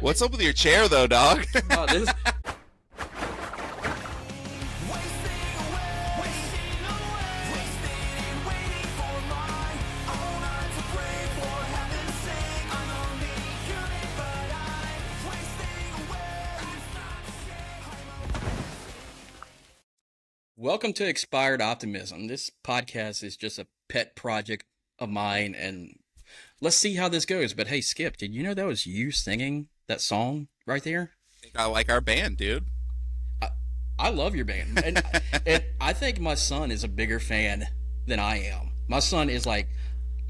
What's up with your chair, though, dog? Oh, this. Welcome to Expired Optimism. This podcast is just a pet project of mine, and let's see how this goes. But hey, Skip, did you know that was you singing that song right there? I like our band, dude. I, I love your band, and I think my son is a bigger fan than I am. My son is like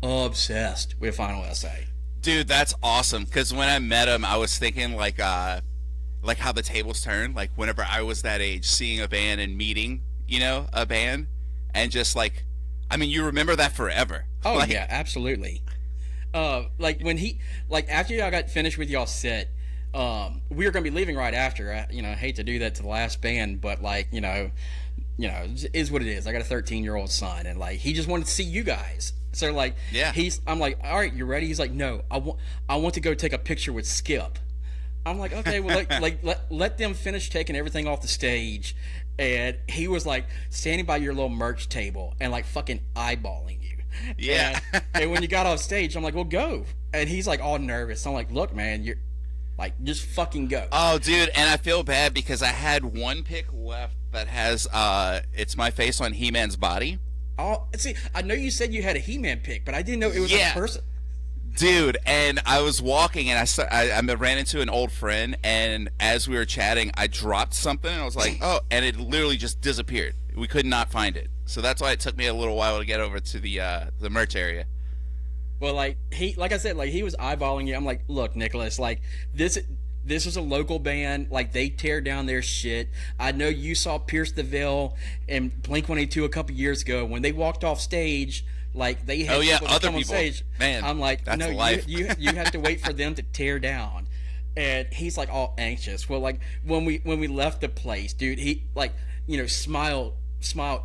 obsessed with Final Essay. Dude, that's awesome. Because when I met him, I was thinking like how the tables turn. Like whenever I was that age, seeing a band and meeting, a band, and just like, I mean, you remember that forever. Oh Like, yeah, absolutely. Like when after y'all got finished with y'all set, we were gonna be leaving right after. I hate to do that to the last band, but it is what it is. I got a 13-year-old son, and like he just wanted to see you guys. So like, Yeah. I'm like, all right, you ready? He's like, no, I want to go take a picture with Skip. I'm like, okay, well, let them finish taking everything off the stage, and he was like standing by your little merch table and like fucking eyeballing you. Yeah. And when you got off stage, I'm like, well, go. And he's like all nervous. I'm like, look, man, you're like, just fucking go. Oh, dude, and I feel bad because I had one pic left that has it's my face on He-Man's body. Oh, see, I know you said you had a He-Man pick, but I didn't know it was Yeah. a person. Dude, and I was walking and I ran into an old friend, and as we were chatting, I dropped something and I was like, oh, and it literally just disappeared. We could not find it. So that's why it took me a little while to get over to the merch area. Well, like I said, like he was eyeballing you. I'm like, look, Nicholas, like this is a local band. Like they tear down their shit. I know you saw Pierce the Veil and Blink-182 a couple years ago when they walked off stage. Like they had people to other come on people. stage. Man, I'm like, that's no, life. you have to wait for them to tear down. And he's like all anxious. Well, like when we left the place, dude, he like smile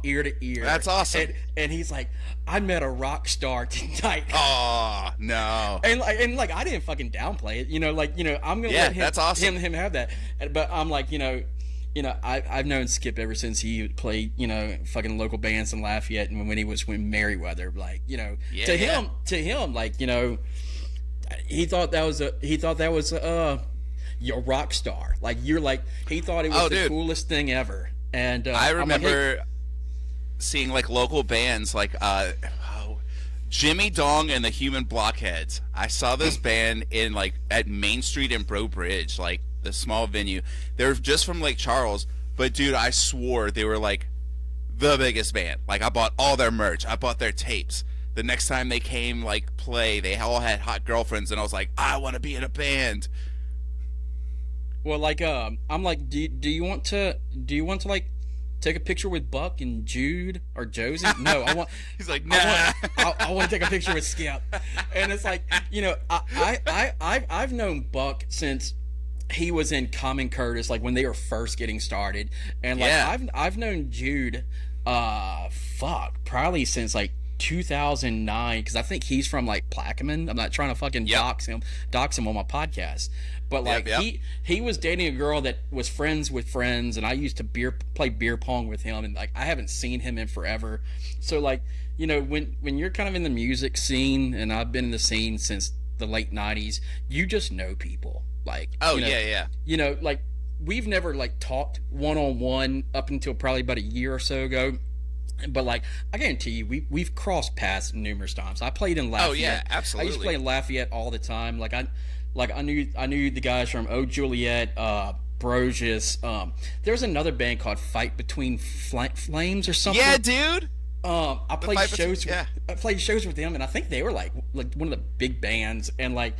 ear to ear. That's awesome. And he's like, I met a rock star tonight. Oh no. And like I didn't fucking downplay it. I'm gonna Yeah, let him that's awesome. him have that. But I'm like, I've known Skip ever since he played, fucking local bands in Lafayette, and when he was with Merriweather, like, to him, like, he thought that was your rock star. Like you're like he thought it was the dude. coolest thing ever. And I I'm like, hey, remember seeing like local bands like Jimmy Dong and the Human Blockheads. I saw this band in like at Main Street in Bro Bridge, like the small venue. They're just from Lake Charles, but dude, I swore they were like the biggest band. Like I bought all their merch, I bought their tapes. The next time they came like play, they all had hot girlfriends, and I was like, I want to be in a band. well, like, I'm like, do you want to like take a picture with Buck and Jude or Josie? No, I want. He's like, nah. I want to take a picture with Skip, and it's like, I've known Buck since he was in Common Curtis, like when they were first getting started, and like Yeah. I've known Jude, probably since like 2009, because I think he's from like Plaquemine. I'm not trying to fucking Yep. dox him on my podcast, but like Yep. he was dating a girl that was friends with friends, and I used to play beer pong with him, and like I haven't seen him in forever. So like when you're kind of in the music scene, and I've been in the scene since the late 90s, you just know people. Like, Oh yeah. Like we've never like talked one-on-one up until probably about a year or so ago. But like I guarantee you, we've crossed paths numerous times. I played in Lafayette. Oh yeah, I used to absolutely. play in Lafayette all the time. I knew the guys from Oh Juliet, Brosius. There's another band called Fight Between Flames or something. Yeah, dude. I played Fight shows. Between- yeah. I played shows with them, and I think they were like one of the big bands. And like,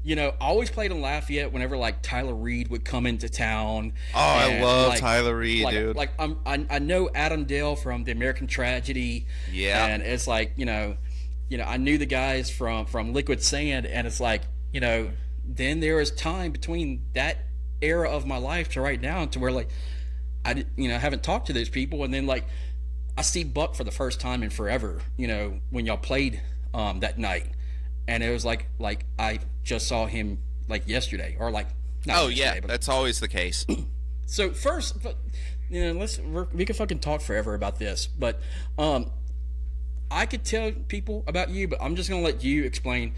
I always played in Lafayette whenever like Tyler Reed would come into town. Oh, I And, love like, Tyler Reed, dude. Like I know Adam Dale from the American Tragedy. Yeah. And it's like I knew the guys from Liquid Sand, and it's like then there was time between that era of my life to right now to where like I haven't talked to those people, and then like I see Buck for the first time in forever, when y'all played that night, and it was like I just saw him like yesterday, or like Not Oh yesterday, yeah, but that's always the case. so first, but we could fucking talk forever about this, but I could tell people about you, but I'm just gonna let you explain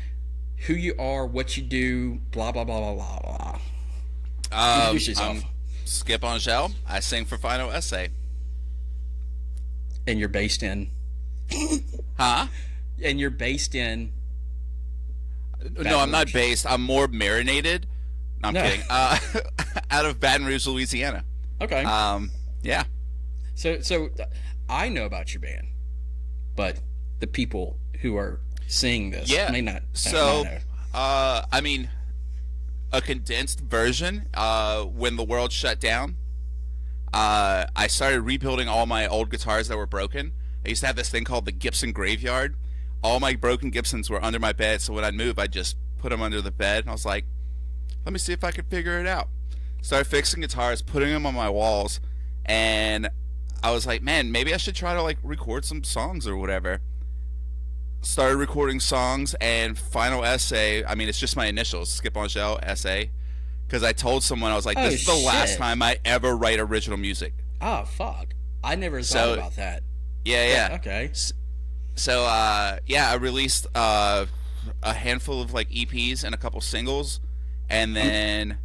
who you are, what you do, blah blah blah blah blah blah. Introduce yourself. I'm Skip Angelle. I sing for Final Essay. And you're based in. Huh? And you're based in. No, I'm not based. I'm more marinated. No, I'm kidding. Out of Baton Rouge, Louisiana. Okay. Yeah. So I know about your band, but the people who are seeing this may not. So, know. I mean, a condensed version. When the world shut down, I started rebuilding all my old guitars that were broken. I used to have this thing called the Gibson Graveyard. All my broken Gibsons were under my bed, so when I'd move, I'd just put them under the bed. And I was like, let me see if I can figure it out. Started fixing guitars, putting them on my walls, and I was like, man, maybe I should try to like record some songs or whatever. Started recording songs, and Final Essay, I mean, it's just my initials, Skip Angelle Essay, because I told someone, I was like, this is the last time I ever write original music. Oh, fuck. I never thought about that. Yeah. Okay. So, I released a handful of like EPs and a couple singles, and then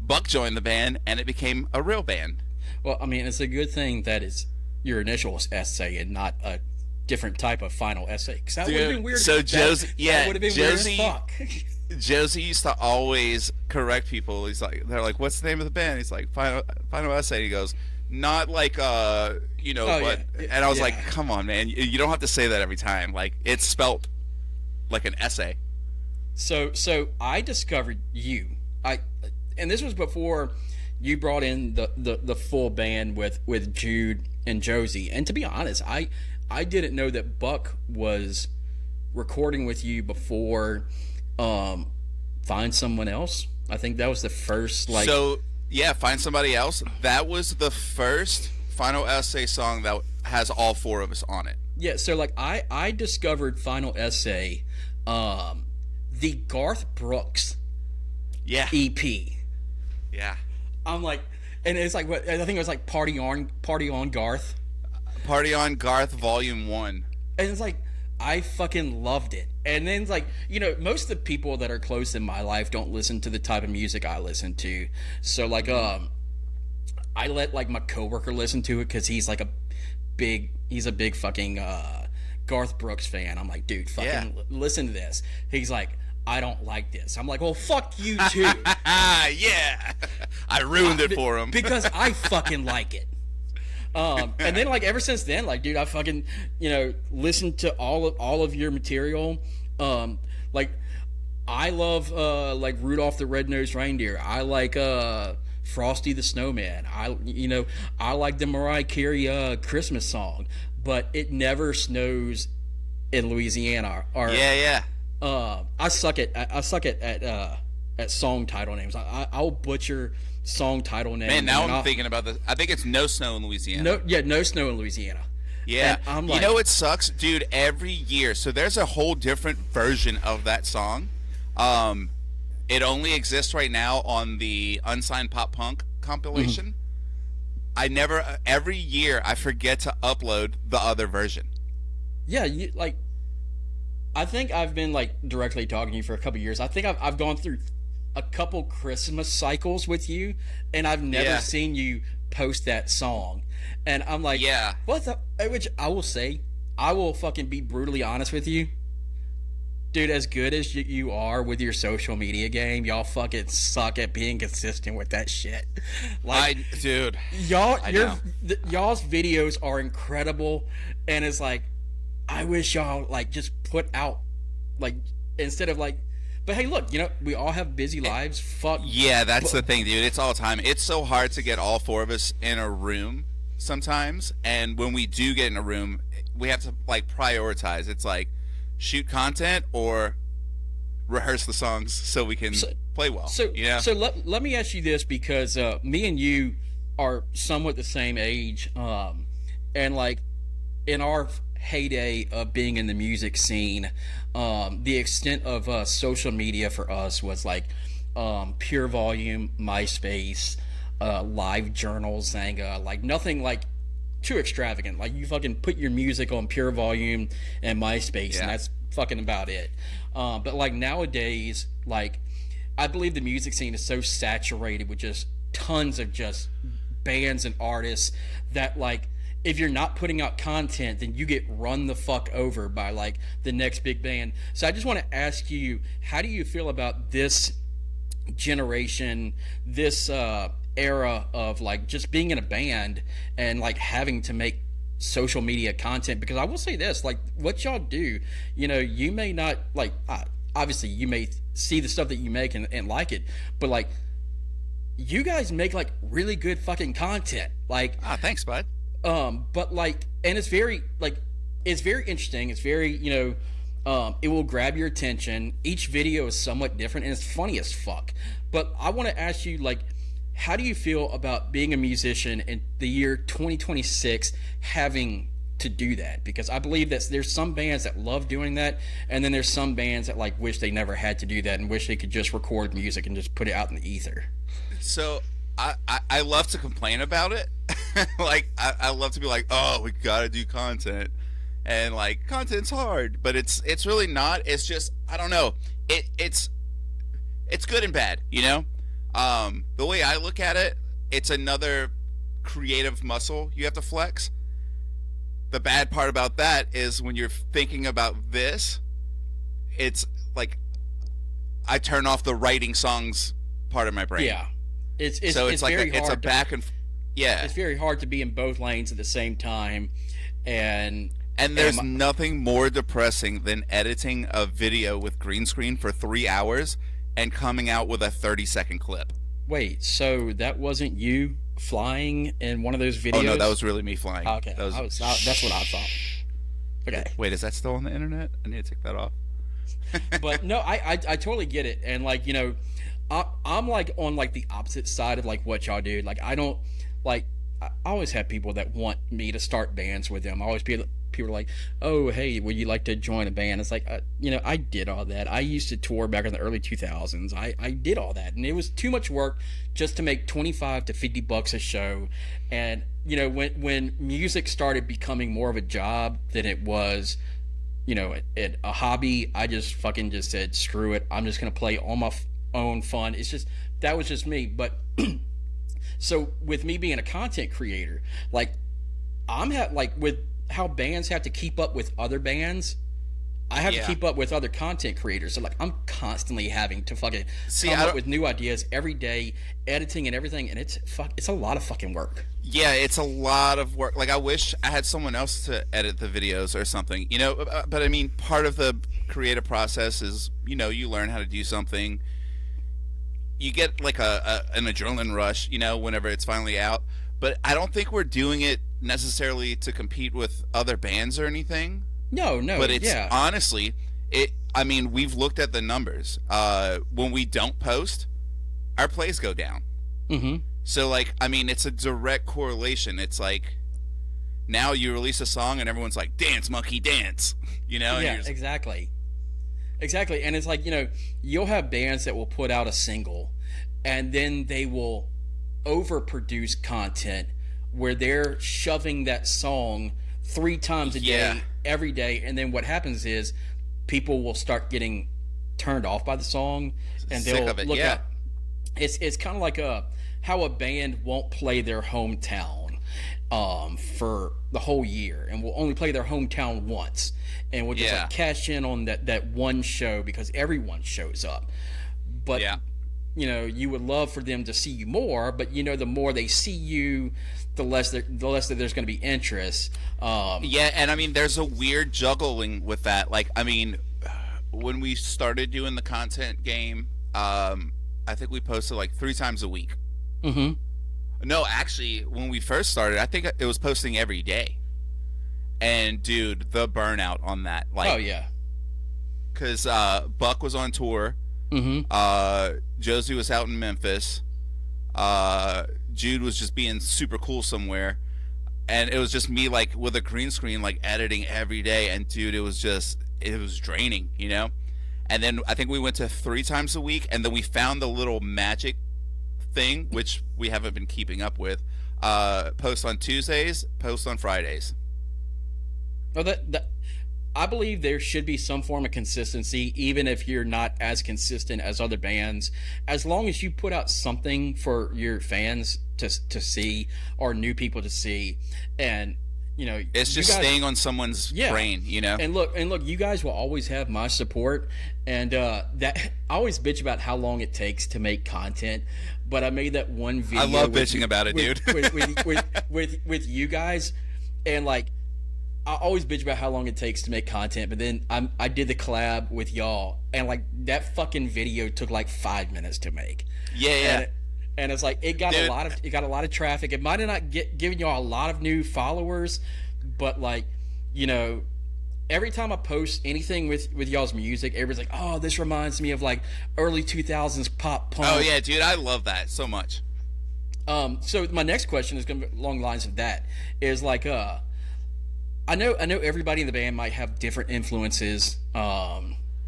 Buck joined the band, and it became a real band. Well, I mean, it's a good thing that it's your initials essay and not a different type of Final Essay. Because that would have been weird. So Josie, that would have been Josie, weird as fuck. Josie used to always correct people. They're like, "What's the name of the band?" He's like, "Final Essay." And he goes, "Not like but." Yeah. And I was like, "Come on, man! You don't have to say that every time. Like, it's spelt like an essay." So I discovered you. And this was before you brought in the full band with Jude and Josie. And to be honest, I didn't know that Buck was recording with you before Find Someone Else. I think that was the first Find Somebody Else. That was the first Final Essay song that has all four of us on it. Yeah, so like I discovered Final Essay, the Garth Brooks EP. Yeah. I'm like, and it's like what I think it was like Party on Garth. Party on Garth Volume 1. And it's like I fucking loved it. And then it's like, most of the people that are close in my life don't listen to the type of music I listen to. So like I let like my coworker listen to it because he's a big fucking Garth Brooks fan. I'm like, dude, fucking listen to this. He's like, I don't like this. I'm like, well, fuck you too. Yeah, I ruined it for him because I fucking like it. And then like ever since then, like, dude, I fucking listened to all of your material. Like I love like Rudolph the Red-Nosed Reindeer. I like Frosty the Snowman. I like the Mariah Carey Christmas song, but It Never Snows in Louisiana. I suck at song title names. I'll butcher song title names. Man, now I'm thinking about this. I think it's No Snow in Louisiana. No Snow in Louisiana. Yeah, and I'm like, it sucks, dude. Every year, so there's a whole different version of that song. It only exists right now on the Unsigned Pop Punk compilation. Mm-hmm. Every year I forget to upload the other version. Yeah, I think I've been like directly talking to you for a couple years. I think I've gone through a couple Christmas cycles with you, and I've never seen you post that song. And I'm like, what the? Which I will say, I will fucking be brutally honest with you. Dude, as good as you are with your social media game, y'all fucking suck at being consistent with that shit. Like, y'all's videos are incredible, and it's like, I wish y'all like just put out like instead of like. But hey, look, we all have busy lives. Fuck. Yeah, that's the thing, dude. It's all the time. It's so hard to get all four of us in a room sometimes, and when we do get in a room, we have to like prioritize. It's like shoot content or rehearse the songs so we can play well. So let me ask you this, because me and you are somewhat the same age, and like in our heyday of being in the music scene, the extent of social media for us was like Pure Volume, MySpace, Live Journal, Zanga, like nothing like too extravagant. Like you fucking put your music on Pure Volume and MySpace, and that's fucking about it. But like nowadays, like I believe the music scene is so saturated with just tons of just bands and artists that like if you're not putting out content, then you get run the fuck over by like the next big band. So I just want to ask you, how do you feel about this generation, this era of like just being in a band and like having to make social media content? Because I will say this, like what y'all do, you know, you may not like obviously you may see the stuff that you make and like it, but like you guys make like really good fucking content. Like thanks, bud. But like, and it's very like, it's very interesting. It's very, you know, it will grab your attention. Each video is somewhat different and it's funny as fuck. But I want to ask you, like, how do you feel about being a musician in the year 2026 having to do that? Because I believe that there's some bands that love doing that, and then there's some bands that like wish they never had to do that and wish they could just record music and just put it out in the ether. So I love to complain about it. Like I love to be like, oh, we gotta do content, and like content's hard, but it's really not. It's just, I don't know, it's good and bad, you know. The way I look at it, it's another creative muscle you have to flex. The bad part about that is when you're thinking about this, it's like I turn off the writing songs part of my brain. Yeah, it's like very hard. It's a back and yeah. It's very hard to be in both lanes at the same time, and there's nothing more depressing than editing a video with green screen for 3 hours and coming out with a 30-second clip. Wait, so that wasn't you flying in one of those videos? Oh no, that was really me flying. Okay, that's what I thought. Okay. Wait, is that still on the internet? I need to take that off. But no, I totally get it, and like, you know, I'm like on like the opposite side of like what y'all do. Like I don't like. I always have people that want me to start bands with them. I always people are like, oh hey, would you like to join a band? It's like, you know, I did all that. I used to tour back in the early 2000s. I did all that, and it was too much work just to make $25 to $50 a show. And you know, when music started becoming more of a job than it was, you know, a hobby, I just fucking just said, screw it. I'm just gonna play on my own fun. It's just, that was just me. But so with me being a content creator, like like with how bands have to keep up with other bands, I have to keep up with other content creators. So like I'm constantly having to fucking come up with new ideas every day, editing and everything, and it's a lot of fucking work. Yeah, it's a lot of work. Like I wish I had someone else to edit the videos or something, you know. But I mean, part of the creative process is, you know, you learn how to do something. You get like an adrenaline rush, you know, whenever it's finally out. But I don't think we're doing it necessarily to compete with other bands or anything. No. But it's honestly, I mean, we've looked at the numbers. When we don't post, our plays go down. Mm-hmm. So like, I mean, it's a direct correlation. It's like now you release a song and everyone's like, "Dance, monkey, dance," you know? Yeah, exactly. And it's like, you know, you'll have bands that will put out a single and then they will overproduce content where they're shoving that song 3 times a day, every day, and then what happens is people will start getting turned off by the song, and they'll look up. It's kind of like how a band won't play their hometown for the whole year, and will only play their hometown once, and will just like cash in on that one show because everyone shows up. But you know, you would love for them to see you more, but you know, the more they see you, the less that there's going to be interest. And I mean, there's a weird juggling with that. Like, I mean, when we started doing the content game, I think we posted like 3 times a week. Mm-hmm. No, actually, when we first started, I think it was posting every day. And dude, the burnout on that. Like, oh yeah, because Buck was on tour. Mm-hmm. Josie was out in Memphis. Jude was just being super cool somewhere, and it was just me like with a green screen, like editing every day. And dude, it was draining, you know. and then I think we went to 3 times a week, and then we found the little magic thing, which we haven't been keeping up with. Post on Tuesdays, post on Fridays. Well, that I believe there should be some form of consistency, even if you're not as consistent as other bands. As long as you put out something for your fans to see, or new people to see, and it's just staying on someone's brain, And look, you guys will always have my support, and that I always bitch about how long it takes to make content, but I made that one video. I love bitching about it, dude. with you guys, and like, I always bitch about how long it takes to make content, but then I did the collab with y'all, and like that fucking video took like 5 minutes to make. Yeah. And it's like it got a lot of traffic. It might have not given y'all a lot of new followers, but like, every time I post anything with y'all's music, everybody's like, "Oh, this reminds me of like early 2000s pop punk." Oh yeah, dude, I love that so much. So my next question is going to be along the lines of that. Is like, I know everybody in the band might have different influences.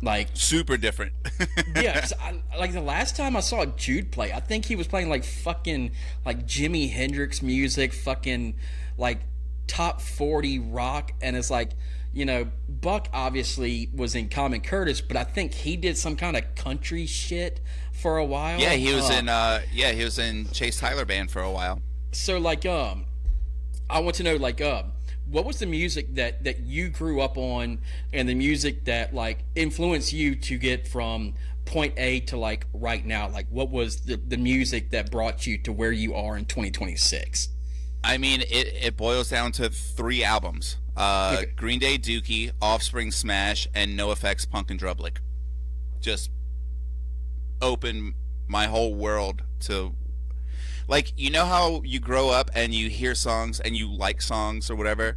Like super different. Yeah, like the last time I saw Jude play, I think he was playing like fucking like Jimi Hendrix music, fucking like top 40 rock, and it's like, Buck obviously was in Common Curtis, but I think he did some kind of country shit for a while. Yeah, he was in Chase Tyler band for a while. So like, I want to know like, what was the music that you grew up on, and the music that like influenced you to get from point A to like right now? Like, what was the music that brought you to where you are in 2026? I mean, it boils down to 3 albums. Okay. Green Day, Dookie, Offspring, Smash, and NoFX, Punk and Drublick. Just opened my whole world to... Like, how you grow up and you hear songs and you like songs or whatever?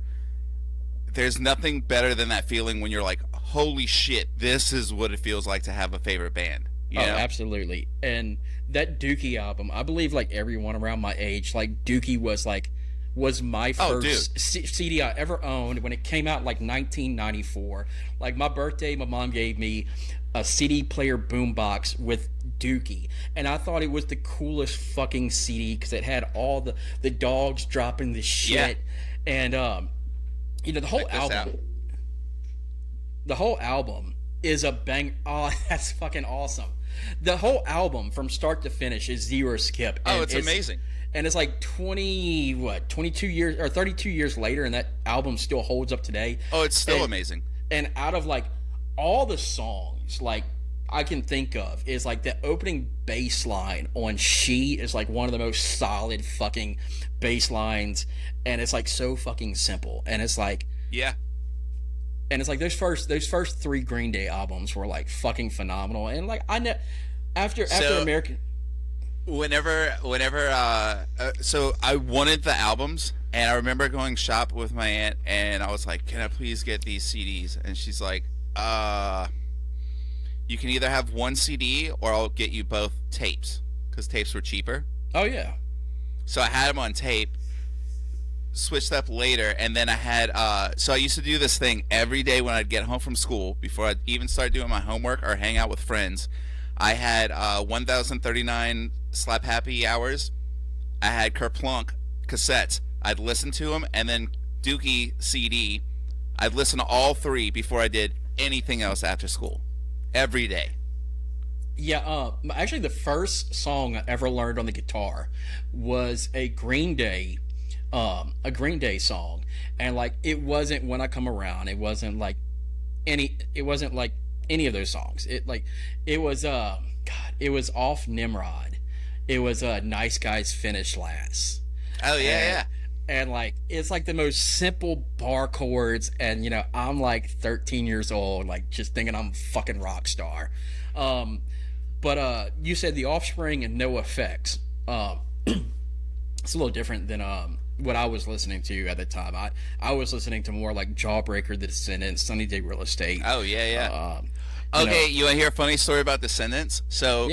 There's nothing better than that feeling when you're like, holy shit, this is what it feels like to have a favorite band. You know? Absolutely. And that Dookie album, I believe like everyone around my age, like Dookie was my first CD I ever owned when it came out, like 1994. Like my birthday, my mom gave me a CD player boombox with Dookie, and I thought it was the coolest fucking CD because it had all the dogs dropping the shit, and the whole album is a bang. Oh, that's fucking awesome. The whole album from start to finish is zero skip. Oh, it's amazing. And it's like 22 years or 32 years later, and that album still holds up today. Oh, it's still amazing. And out of like all the songs like I can think of, is like the opening bass line on She is like one of the most solid fucking bass lines, and it's like so fucking simple, and it's like and it's like those first 3 Green Day albums were like fucking phenomenal. And like I know after American, so I wanted the albums, and I remember going shop with my aunt, and I was like, can I please get these CDs? And she's like, you can either have one CD or I'll get you both tapes, because tapes were cheaper. Oh yeah. So I had them on tape, switched up later, and then I had so I used to do this thing every day when I'd get home from school, before I'd even start doing my homework or hang out with friends. I had 1039 Slap Happy Hours. I had Kerplunk cassettes. I'd listen to them, and then Dookie CD. I'd listen to all 3 before I did anything else after school. Every day. Yeah, actually the first song I ever learned on the guitar was a Green Day song, and like it wasn't When I Come Around, it wasn't like any of those songs. It was it was off Nimrod. It was Nice Guys Finish Last. Oh yeah. And like it's like the most simple bar chords, and I'm like 13 years old, like just thinking I'm a fucking rock star. But you said The Offspring and NoFX. It's a little different than what I was listening to at the time. I was listening to more like Jawbreaker, The Descendants, Sunny Day Real Estate. Oh yeah. Okay, you want to hear a funny story about Descendants? So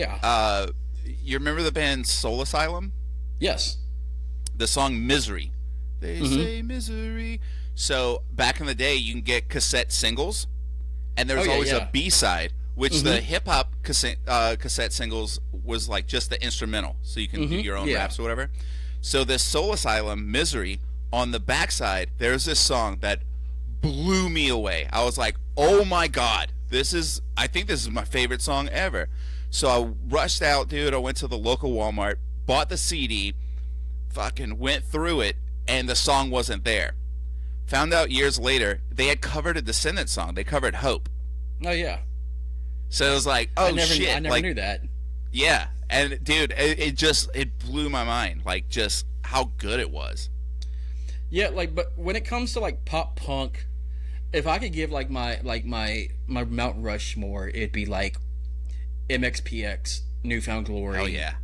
you remember the band Soul Asylum? Yes. The song Misery. They say misery. So back in the day, you can get cassette singles, and there's always a B-side which the hip hop cassette singles was like just the instrumental, so you can do your own raps or whatever. So this Soul Asylum, Misery, on the backside, there's this song that blew me away. I was like, oh my god, I think this is my favorite song ever. So I rushed out, dude. I went to the local Walmart, bought the CD, fucking went through it, and the song wasn't there. Found out years later, they had covered a Descendants song. They covered Hope. Oh, yeah. So it was like, oh, shit. I never knew that. Yeah. And, dude, it blew my mind. Like, just how good it was. Yeah, like, but when it comes to, like, pop punk, if I could give, like, my Mount Rushmore, it'd be, like, MXPX, Newfound Glory. Oh, yeah.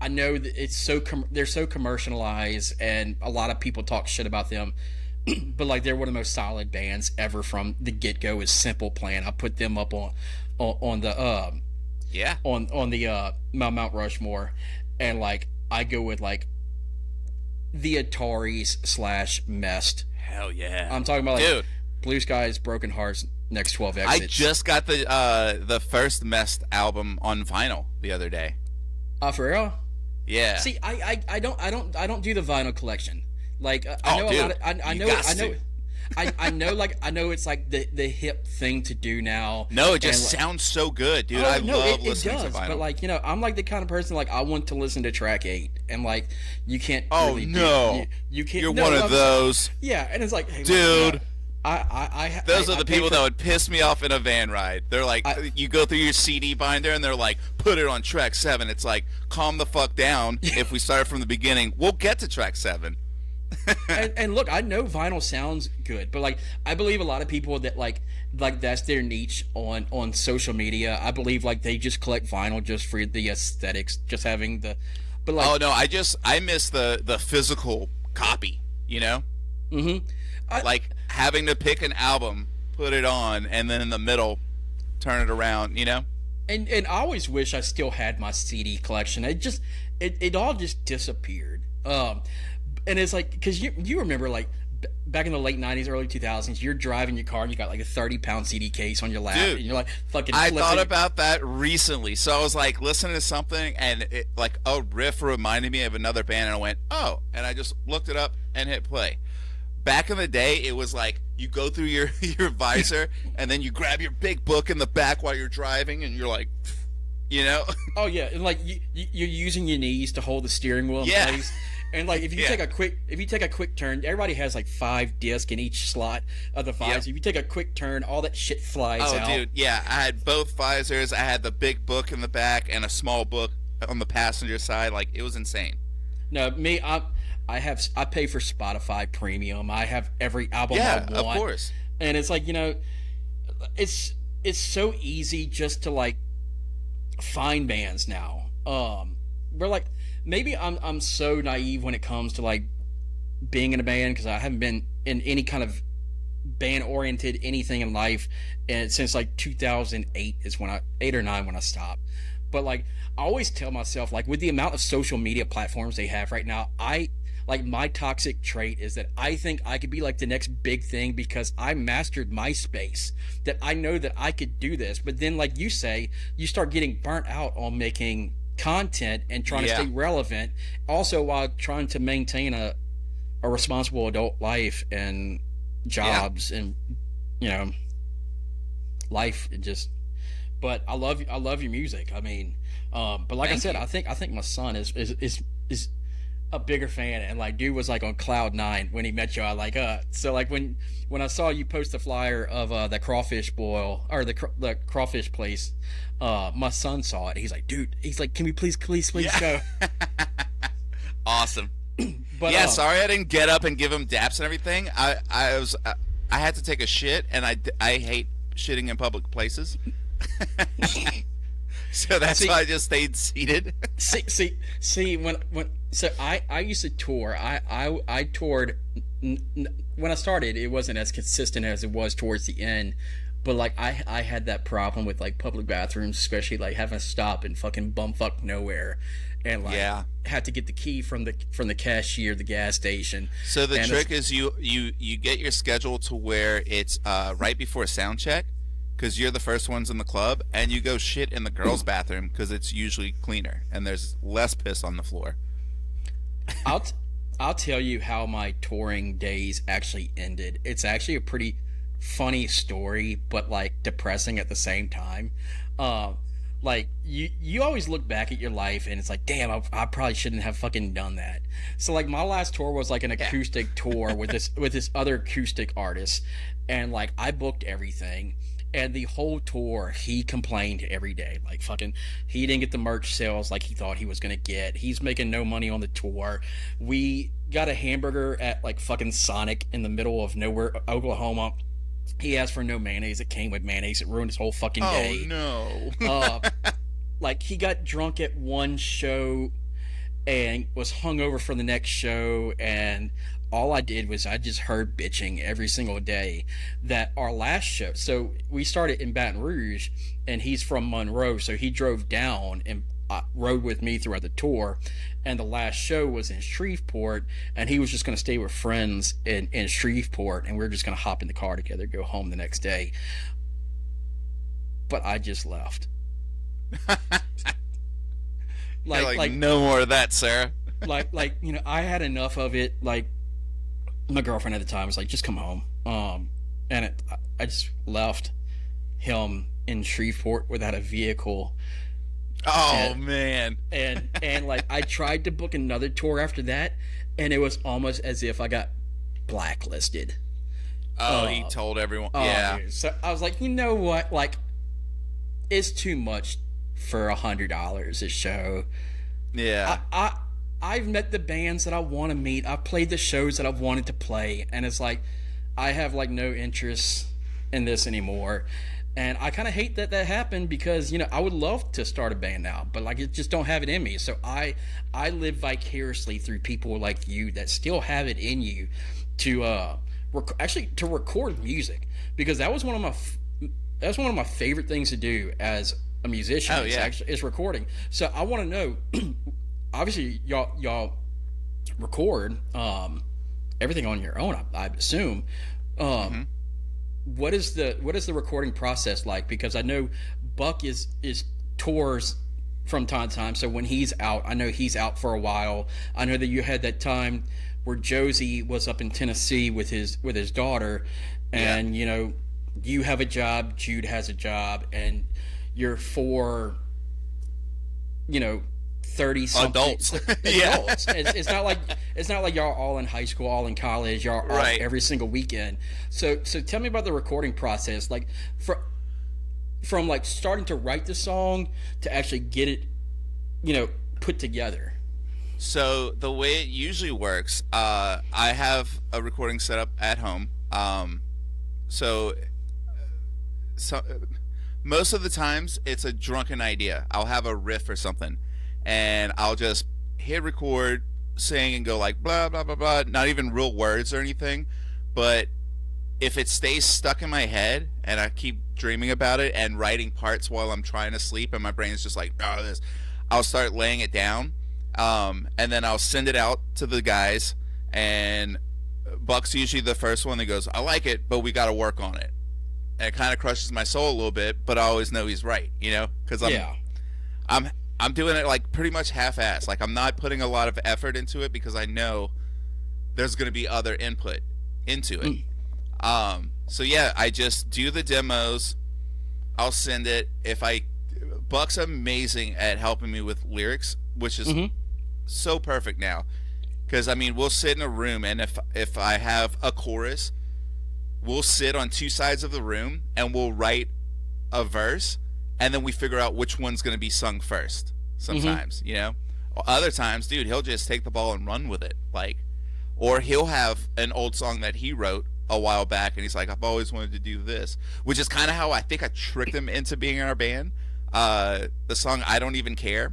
I know that they're so commercialized, and a lot of people talk shit about them, but like they're one of the most solid bands ever from the get go. Is Simple Plan. I put them up on the Mount Rushmore, and like I go with like the Ataris / Mest. Hell yeah! I'm talking about like dude. Blue Skies, Broken Hearts, Next 12 Exits. I just got the first Mest album on vinyl the other day. For real? Yeah. See, I don't do the vinyl collection. Like I know dude, a lot of, I know it's like the hip thing to do now. No, it just sounds so good, dude. I love listening to vinyl. But like, you know, I'm like the kind of person like I want to listen to track 8, and like you can't. Oh really no, you can't. You're one of those, yeah, and it's like, hey, dude. Look, I those are the people that would piss me off in a van ride. They're like, you go through your CD binder and they're like, put it on track 7. It's like, calm the fuck down. If we start from the beginning, we'll get to track 7. and look, I know vinyl sounds good, but like I believe a lot of people that like that's their niche on social media. I believe like they just collect vinyl just for the aesthetics, just having the. But like, oh no, I miss the physical copy. You know. Mm-hmm. Like having to pick an album, put it on, and then in the middle, turn it around, you know? And I always wish I still had my CD collection. It all just disappeared. And it's like, because you remember like back in the late 90s, early 2000s, you're driving your car and you got like a 30-pound CD case on your lap. Dude, and you're like fucking I thought about that recently. So I was like listening to something and it, like a riff reminded me of another band and I went, oh, and I just looked it up and hit play. Back in the day, it was like you go through your visor and then you grab your big book in the back while you're driving and you're like, you know? Oh, yeah. And like you're using your knees to hold the steering wheel in place. And like if you take a quick turn, everybody has like 5 discs in each slot of the visor. Yep. If you take a quick turn, all that shit flies out. Oh, dude, yeah. I had both visors. I had the big book in the back and a small book on the passenger side. Like, it was insane. No, me, I pay for Spotify Premium. I have every album I want. Yeah, of course. And it's like, you know, it's so easy just to like find bands now. We're like, maybe I'm so naive when it comes to like being in a band because I haven't been in any kind of band oriented anything in life and since like 2008 is when 8 or 9 when I stopped. But like I always tell myself, like, with the amount of social media platforms they have right now, like my toxic trait is that I think I could be like the next big thing because I mastered MySpace, that I know that I could do this. But then, like you say, you start getting burnt out on making content and trying to stay relevant, also while trying to maintain a responsible adult life and jobs and, you know, life. It just, but I love your music. I mean, but like I said, I think my son is a bigger fan, and like dude was like on cloud 9 when he met you. I like so like when I saw you post the flyer of the crawfish boil or the crawfish place, my son saw it. He's like, dude, he's like, can we please go? Awesome. But sorry I didn't get up and give him daps and everything. I had to take a shit, and I hate shitting in public places. So that's why I just stayed seated. see when so I used to tour. I toured when I started. It wasn't as consistent as it was towards the end, but like I had that problem with like public bathrooms, especially like having to stop and fucking bumfuck nowhere, and like had to get the key from the cashier, the gas station. So the trick is you get your schedule to where it's right before sound check. because you're the first ones in the club, and you go shit in the girls' bathroom because it's usually cleaner and there's less piss on the floor. I'll t- I'll tell you how my touring days actually ended. It's actually a pretty funny story, but like depressing at the same time. Uh, like you always look back at your life and it's like, damn, I probably shouldn't have fucking done that. So like my last tour was like an Yeah. acoustic tour with this other acoustic artist, and like I booked everything. And the whole tour, he complained every day. Like, fucking, he didn't get the merch sales like he thought he was going to get. He's making no money on the tour. We got a hamburger at, like, fucking Sonic in the middle of nowhere, Oklahoma. He asked for no mayonnaise. It came with mayonnaise. It ruined his whole fucking day. Oh no. Uh, like, he got drunk at one show and was hungover for the next show, and all I did was I just heard bitching every single day that our last show. So we started in Baton Rouge, and he's from Monroe, so he drove down and rode with me throughout the tour. And the last show was in Shreveport, and he was just going to stay with friends in Shreveport, and we were just going to hop in the car together, go home the next day. But I just left. like no more of that, Sarah. like you know, I had enough of it. Like, my girlfriend at the time was like, just come home. I just left him in Shreveport without a vehicle. Oh and, man. And like I tried to book another tour after that, and it was almost as if I got blacklisted. Oh, he told everyone. Yeah. Dude. So I was like, you know what? Like, it's too much for $100 a show. Yeah. I've met the bands that I want to meet. I've played the shows that I've wanted to play, and it's like I have like no interest in this anymore. And I kind of hate that happened, because, you know, I would love to start a band now, but like it just don't have it in me. So I live vicariously through people like you that still have it in you to to record music, because that was one of my favorite things to do as a musician. Oh, yeah. Is recording. So I want to know. Obviously, y'all record everything on your own, I assume. What is the recording process like? Because I know Buck is tours from time to time. So when he's out, I know he's out for a while. I know that you had that time where Josie was up in Tennessee with his daughter, and you know, you have a job, Jude has a job, and you're 4, you know, 30 something adults. adults. It's not like y'all all in high school, all in college, y'all all Right. every single weekend. So tell me about the recording process, like from like starting to write the song to actually get it, you know, put together. So the way it usually works, I have a recording set up at home. So most of the times it's a drunken idea. I'll have a riff or something, and I'll just hit record, sing, and go like blah blah blah blah. Not even real words or anything, but if it stays stuck in my head and I keep dreaming about it and writing parts while I'm trying to sleep, and my brain's just like, oh, this, I'll start laying it down, and then I'll send it out to the guys. And Buck's usually the first one that goes, I like it, but we got to work on it. And it kind of crushes my soul a little bit, but I always know he's right, you know, because I'm doing it like pretty much half-assed. Like, I'm not putting a lot of effort into it because I know there's going to be other input into it. So yeah, I just do the demos. I'll send it. Buck's amazing at helping me with lyrics, which is so perfect now. Because I mean, we'll sit in a room, and if I have a chorus, we'll sit on two sides of the room and we'll write a verse, and then we figure out which one's going to be sung first. Sometimes, you know. Other times, dude, he'll just take the ball and run with it, like, or he'll have an old song that he wrote a while back, and he's like, I've always wanted to do this, which is kind of how I think I tricked him into being in our band. The song I Don't Even Care.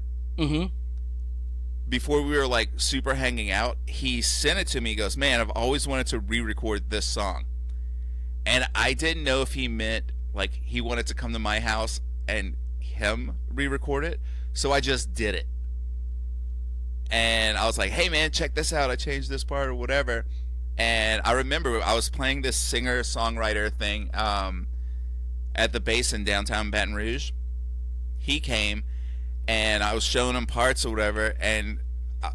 Before we were like super hanging out, he sent it to me. He goes, man, I've always wanted to re-record this song. And I didn't know if he meant like he wanted to come to my house and him re-record it. So I just did it. And I was like, hey man, check this out. I changed this part or whatever. And I remember I was playing this singer-songwriter thing at the base in downtown Baton Rouge. He came, and I was showing him parts or whatever, and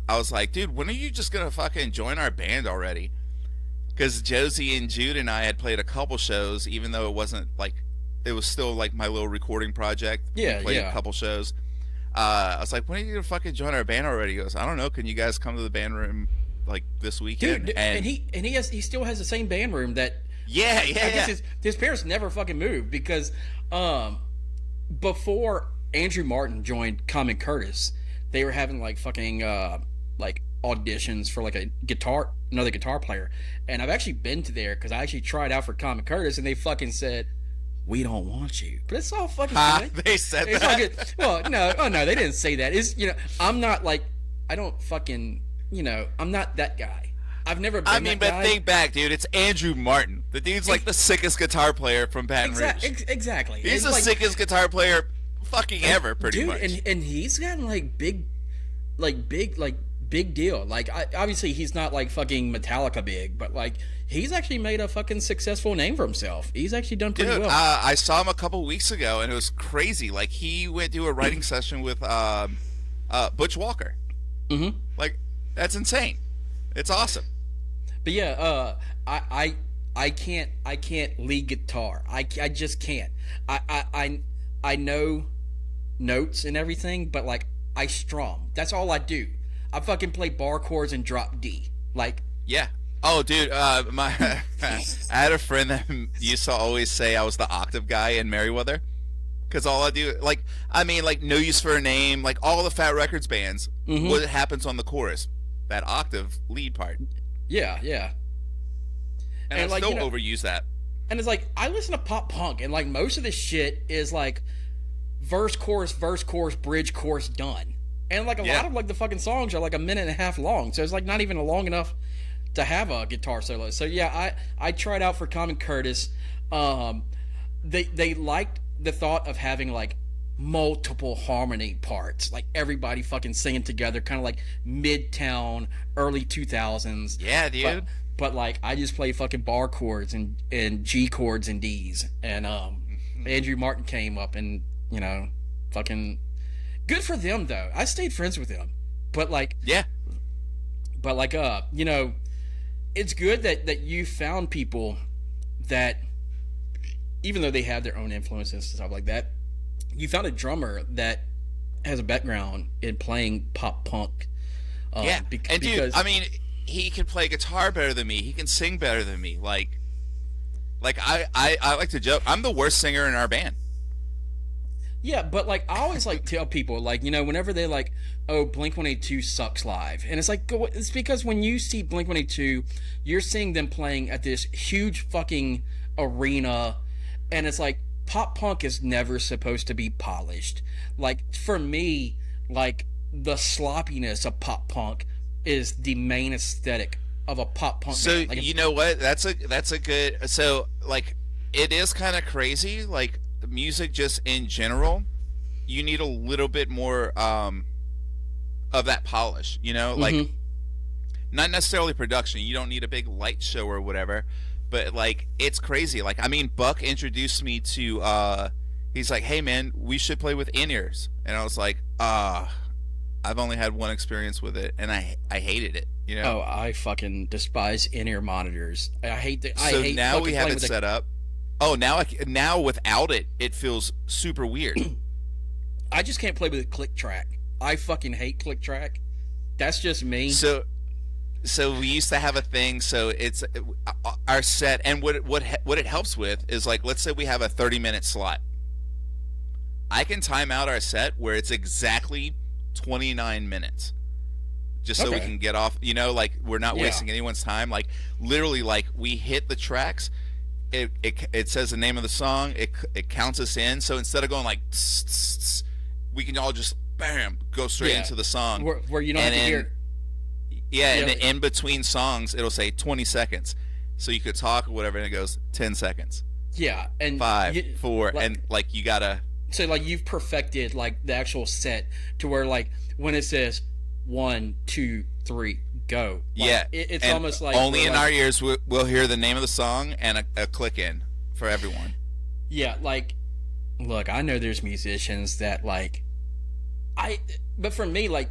I was like, dude, when are you just gonna fucking join our band already? Because Josie and Jude and I had played a couple shows, even though it wasn't like, it was still like my little recording project. Yeah, we played yeah. a couple shows. I was like, when are you gonna fucking join our band already? He goes, I don't know. Can you guys come to the band room like this weekend? Dude, and he still has the same band room that. Yeah. I guess his parents never fucking moved because before Andrew Martin joined Common Curtis, they were having like fucking like auditions for like another guitar player, and I've actually been to there because I actually tried out for Common Curtis, and they fucking said, we don't want you. But it's all fucking good. They said it's that. All good. Well, no, they didn't say that. It's, I'm not like, I don't fucking, I'm not that guy. I've never been that guy. Think back, dude. It's Andrew Martin. The dude's like the sickest guitar player from Baton Rouge. Exactly. He's the sickest guitar player fucking ever, pretty much. And he's gotten like big deal. Like, obviously he's not like fucking Metallica big, but like he's actually made a fucking successful name for himself. He's actually done pretty well. I saw him a couple weeks ago, and it was crazy. Like, he went to a writing session with Butch Walker. Mm-hmm. Like, that's insane. It's awesome. But yeah, I can't lead guitar. I just can't. I know notes and everything, but like I strum. That's all I do. I fucking play bar chords and drop D. Like, yeah. Oh, dude, I had a friend that used to always say I was the octave guy in Merriweather, because all I do, like No Use for a Name, like all the Fat Records bands, what happens on the chorus, that octave lead part. Yeah. And I like, still overuse that. And it's like, I listen to pop punk, and like most of this shit is like verse, chorus, bridge, chorus, done. And like a lot of like the fucking songs are like a minute and a half long, so it's like not even long enough to have a guitar solo. So yeah, I tried out for Common Curtis. They liked the thought of having like multiple harmony parts, like everybody fucking singing together, kind of like Midtown, early 2000s. Yeah, dude. But like I just play fucking bar chords and G chords and D's. And Andrew Martin came up and fucking good for them though. I stayed friends with them, but like it's good that you found people that, even though they have their own influences and stuff like that, you found a drummer that has a background in playing pop punk. Dude, I mean, he can play guitar better than me. He can sing better than me. Like I like to joke, I'm the worst singer in our band. Yeah, but like I always like tell people, like, whenever they're like, oh, Blink-182 sucks live, and it's like, it's because when you see Blink-182, you're seeing them playing at this huge fucking arena, and it's like, pop punk is never supposed to be polished. Like, for me, like, the sloppiness of pop punk is the main aesthetic of a pop punk band. Like, you know what? That's a good. So like, it is kind of crazy. Like, music just in general, you need a little bit more of that polish. Like, not necessarily production. You don't need a big light show or whatever. But like, it's crazy. Like, I mean, Buck introduced me to. He's like, "Hey man, we should play with in-ears," and I was like, I've only had one experience with it, and I hated it. Oh, I fucking despise in-ear monitors. I hate that. So now we have it set up. Oh, now without it, it feels super weird. I just can't play with a click track. I fucking hate click track. That's just me. So we used to have a thing. So it's our set, and what it helps with is, like, let's say we have a 30-minute slot. I can time out our set where it's exactly 29 minutes, just so we can get off. Like, we're not wasting anyone's time. Like, literally, like, we hit the tracks. It says the name of the song. It counts us in. So instead of going like, tss, tss, tss, we can all just bam go straight into the song. Where you don't have to hear. Yeah, and in between songs, it'll say 20 seconds. So you could talk or whatever, and it goes 10 seconds. Yeah, and 5, 4, and like you gotta. So like you've perfected like the actual set to where like when it says 1, 2, 3, go. Like, it's almost like only in our ears we'll hear the name of the song and a click in for everyone. Yeah, like, look, I know there's musicians that like I, but for me, like,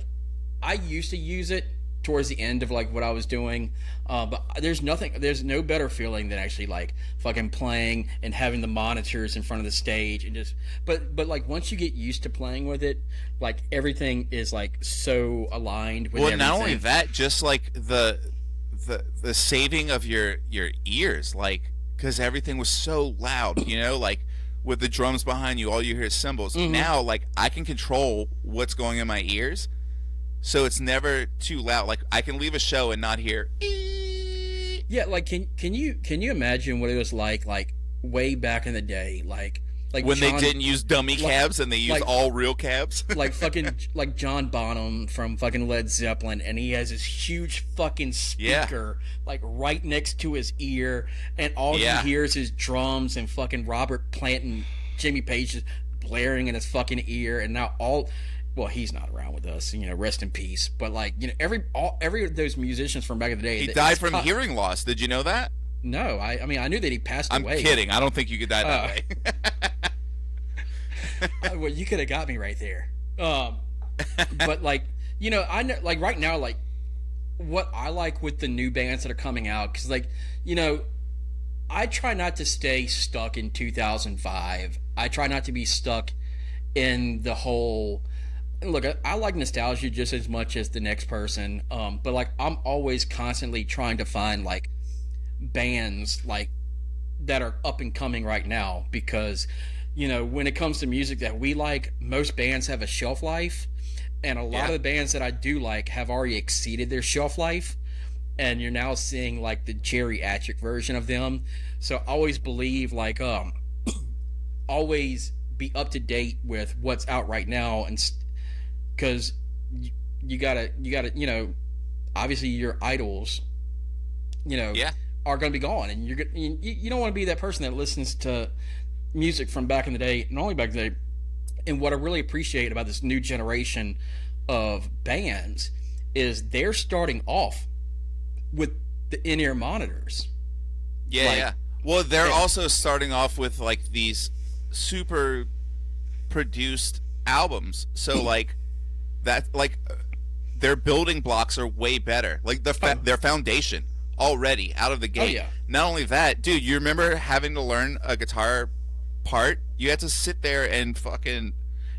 I used to use it towards the end of like what I was doing. But there's no better feeling than actually like fucking playing and having the monitors in front of the stage and just, but like once you get used to playing with it, like everything is like so aligned with Well, everything. not only that, just like the saving of your ears, like because everything was so loud, like with the drums behind you, all you hear is cymbals. Mm-hmm. Now, like I can control what's going in my ears, so it's never too loud. Like I can leave a show and not hear. Yeah, like can you imagine what it was like way back in the day, like when John, they didn't use dummy cabs and they used like all real cabs. like fucking like John Bonham from fucking Led Zeppelin, and he has this huge fucking speaker like right next to his ear, and all he hears is drums and fucking Robert Plant and Jimmy Page just blaring in his fucking ear, and now well, he's not around with us, rest in peace. But like, every of those musicians from back in the day, he died from hearing loss. Did you know that? No, I mean I knew that he passed away. I'm kidding. I don't think you could die that way. Well, you could have got me right there. But like, I know, like right now, like what I like with the new bands that are coming out, because like, I try not to stay stuck in 2005. I try not to be stuck in the whole. Look, I like nostalgia just as much as the next person. But like, I'm always constantly trying to find like bands like that are up and coming right now, because when it comes to music that we like, most bands have a shelf life, and a lot of the bands that I do like have already exceeded their shelf life, and you're now seeing like the geriatric version of them. So I always believe like always be up to date with what's out right now, and because you gotta obviously your idols are gonna be gone, and you don't want to be that person that listens to music from back in the day, and only back in the day. And what I really appreciate about this new generation of bands is they're starting off with the in-ear monitors. Yeah. Well, they're also starting off with like these super produced albums. So like that, like their building blocks are way better. Like their foundation already out of the gate. Oh, yeah. Not only that, dude, you remember having to learn a guitar part? You had to sit there and fucking.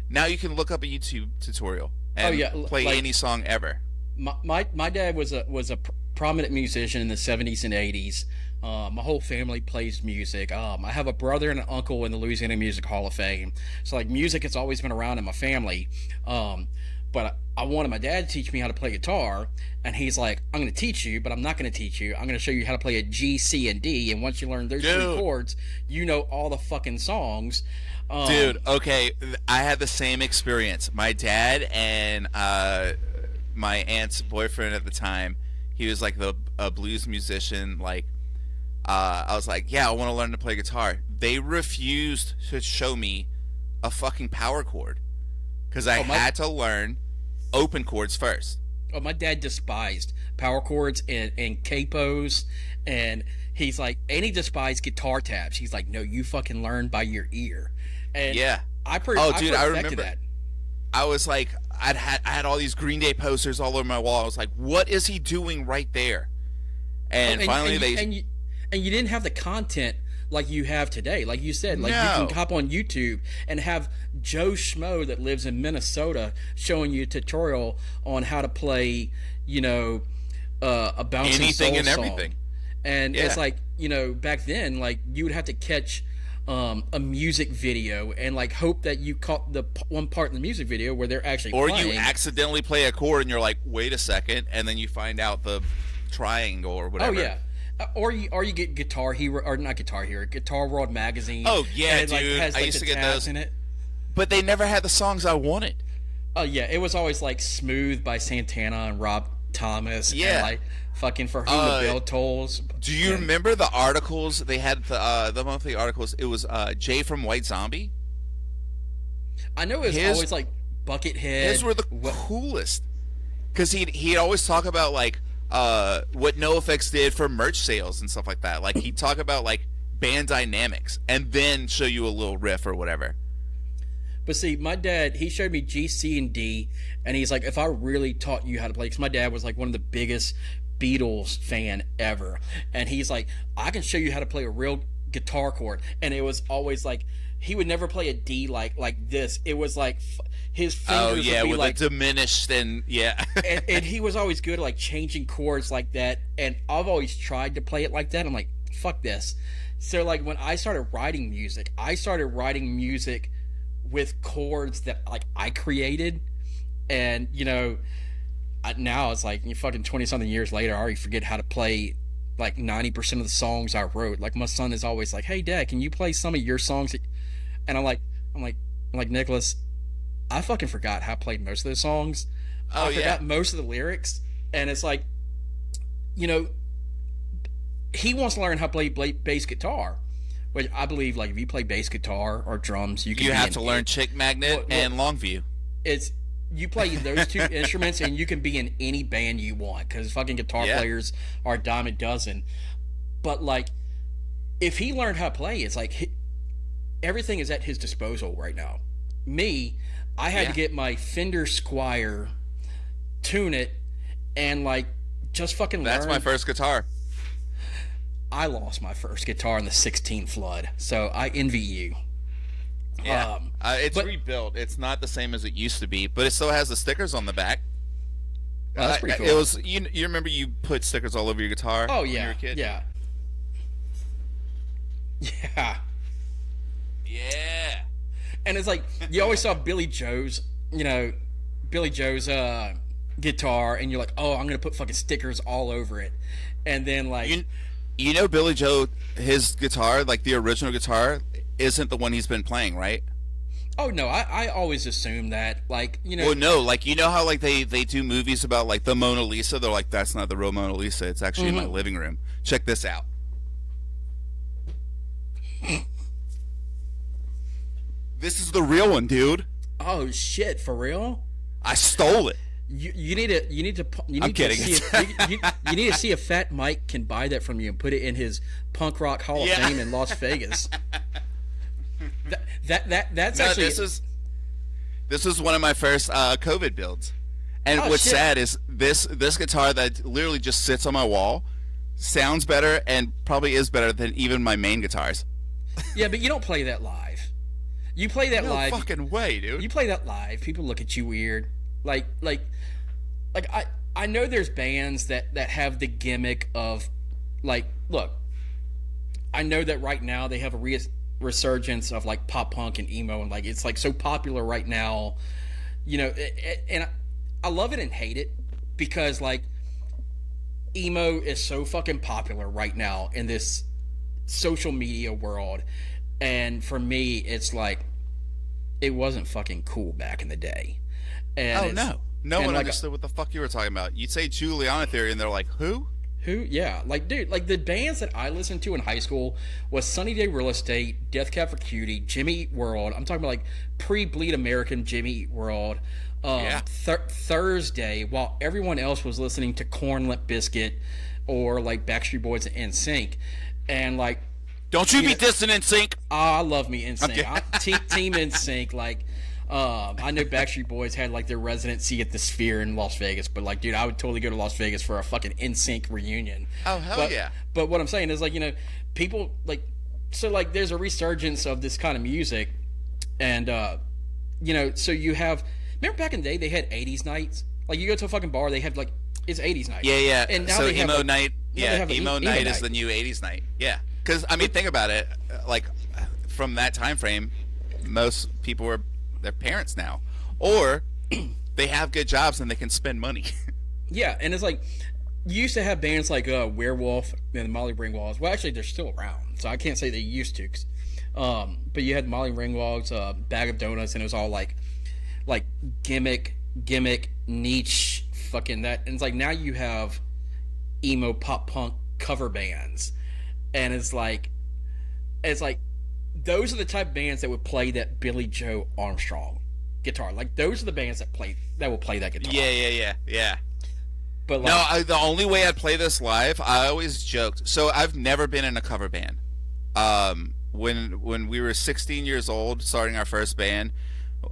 Now you can look up a YouTube tutorial and play like, any song ever. My dad was a prominent musician in the 70s and 80s. My whole family plays music. I have a brother and an uncle in the Louisiana Music Hall of Fame. So like music has always been around in my family. But I wanted my dad to teach me how to play guitar, and he's like, I'm going to teach you, but I'm not going to teach you. I'm going to show you how to play a G, C, and D, and once you learn those three chords, you know all the fucking songs. Dude, okay, I had the same experience. My dad and my aunt's boyfriend at the time, he was like a blues musician. Like, I was like, yeah, I want to learn to play guitar. They refused to show me a fucking power chord because I had to learn open chords first. Oh, my dad despised power chords and capos, and he's like, and he despised guitar tabs. He's like, no, you fucking learn by your ear. And I remember that. I was like, I had all these Green Day posters all over my wall. I was like, what is he doing right there? And finally you didn't have the content like you have today. Like you said, like you can hop on YouTube and have Joe Schmo that lives in Minnesota showing you a tutorial on how to play, a bouncing anything soul and song. everything. And it's like, back then, like you would have to catch a music video and like hope that you caught the one part in the music video where they're actually playing. You accidentally play a chord and you're like, wait a second, and then you find out the triangle or whatever. Oh yeah. Or you get Guitar Hero, or not Guitar Hero, Guitar World magazine. Oh yeah, and dude, has, I used to get those in it. But they never had the songs I wanted. Oh yeah, it was always like Smooth by Santana and Rob Thomas. Yeah. And like fucking For Whom the Bell Tolls. Do you remember the articles? They had the monthly articles. It was Jay from White Zombie. I know it was always like Buckethead. His were the coolest. Because he'd always talk about like what NoFX did for merch sales and stuff like that. Like he'd talk about like band dynamics and then show you a little riff or whatever. But see, my dad, he showed me G, C, and D, and he's like, if I really taught you how to play, because my dad was like one of the biggest Beatles fan ever, and he's like, I can show you how to play a real guitar chord. And it was always like, he would never play a D like this. It was like his fingers would be with like diminished and and he was always good at like changing chords like that. And I've always tried to play it like that. I'm like, fuck this. So like when I started writing music with chords that like I created, and you know, now it's like you fucking 20 something years later, I already forget how to play like 90% of the songs I wrote. Like my son is always like, "Hey Dad, can you play some of your songs?" And I'm like, Nicholas, I fucking forgot how to play most of those songs. I forgot most of the lyrics, and it's like, you know, he wants to learn how to play bass guitar. Which I believe, like, if you play bass guitar or drums, you have to learn Chick Magnet and Longview. It's you play those two instruments, and you can be in any band you want because fucking guitar players are a dime a dozen. But like, if he learned how to play, it's like everything is at his disposal right now. Me, I had to get my Fender Squier, tune it, and like just fucking learn. That's my first guitar. I lost my first guitar in the 16 flood, so I envy you. Yeah, it's rebuilt. It's not the same as it used to be, but it still has the stickers on the back. Oh, that's pretty cool. It was you remember you put stickers all over your guitar? Oh when you were a kid? Yeah. And it's like you always saw Billy Joe's guitar, and you're like, oh, I'm gonna put fucking stickers all over it, and then like. You know Billy Joe, his guitar, like the original guitar, isn't the one he's been playing, right? Oh no, I always assume that, like, you know. Well, no, like you know how like they do movies about like the Mona Lisa. They're like, that's not the real Mona Lisa. It's actually in my living room. Check this out. This is the real one, dude. Oh shit, for real? I stole it. You need to I'm kidding. See if, you need to see if Fat Mike can buy that from you and put it in his punk rock Hall of Fame in Las Vegas. That's actually this is one of my first COVID builds, and what's sad is this guitar that literally just sits on my wall sounds better and probably is better than even my main guitars. Yeah, but you don't play that live. You play that live. No fucking way, dude. You play that live. People look at you weird. Like I know there's bands that have the gimmick of like, look, I know that right now they have a resurgence of like pop punk and emo, and like it's like so popular right now, you know, and I love it and hate it because like emo is so fucking popular right now in this social media world, and for me it's like it wasn't fucking cool back in the day. And no one understood what the fuck you were talking about. You'd say Juliana Theory, and they're like, who? Yeah, like, dude, like, the bands that I listened to in high school was Sunny Day Real Estate, Death Cab for Cutie, Jimmy Eat World. I'm talking about, like, pre-Bleed American Jimmy Eat World. Thursday, while everyone else was listening to Korn, Limp Bizkit, or, like, Backstreet Boys and NSYNC. And, like... Don't you be dissing NSYNC! I love me NSYNC. Team NSYNC, like... I know Backstreet Boys had like their residency at the Sphere in Las Vegas, but like, dude, I would totally go to Las Vegas for a fucking NSYNC reunion. Oh hell yeah! But what I'm saying is, like, you know, people like, so like, there's a resurgence of this kind of music, and you know, so you have. Remember back in the day, they had '80s nights. Like, you go to a fucking bar, they have like it's '80s night. Yeah. And now so they emo have, night, emo night is night. the new '80s night. Yeah, because I mean, think about it. Like from that time frame, most people were their parents now, or they have good jobs and they can spend money. Yeah, and it's like you used to have bands like Werewolf and the Molly Ringwalds. Well, actually, they're still around, so I can't say they used to. But you had Molly Ringwalds, Bag of Donuts, and it was all like gimmick, niche, fucking that. And it's like now you have emo pop punk cover bands, and it's like those are the type of bands that would play that Billy Joe Armstrong guitar. Like, those are the bands that will play that guitar. Yeah. But like, no, the only way I'd play this live, I always joked. So I've never been in a cover band. When we were 16 years old, starting our first band,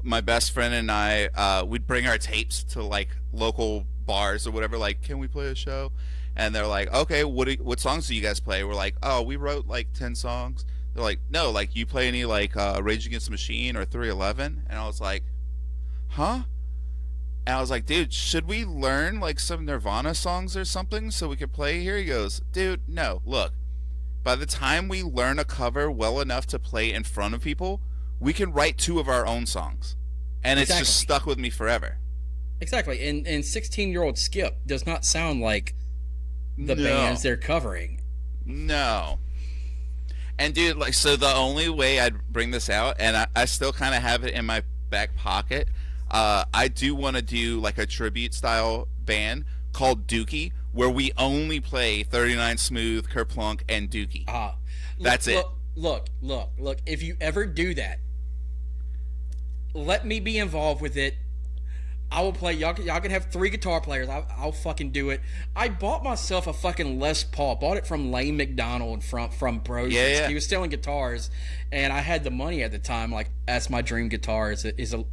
my best friend and I, we'd bring our tapes to like local bars or whatever. Like, can we play a show? And they're like, okay, what songs do you guys play? We're like, oh, we wrote like 10 songs. They're like, no, like you play any like Rage Against the Machine or 311? And I was like, huh? And I was like, dude, should we learn like some Nirvana songs or something so we could play here? He goes, dude, no, look, by the time we learn a cover well enough to play in front of people, we can write two of our own songs. And it's just stuck with me forever. Exactly. And 16-year-old Skip does not sound like the bands they're covering. No. And dude, like, so the only way I'd bring this out, and I still kind of have it in my back pocket, I do want to do like a tribute style band called Dookie, where we only play 39 Smooth, Kerplunk, and Dookie. That's it. Look. If you ever do that, let me be involved with it. I will play. Y'all can have 3 guitar players. I'll fucking do it. I bought myself a fucking Les Paul. Bought it from Lane McDonald from Bros. Yeah. He was selling guitars, and I had the money at the time. Like, that's my dream guitar is a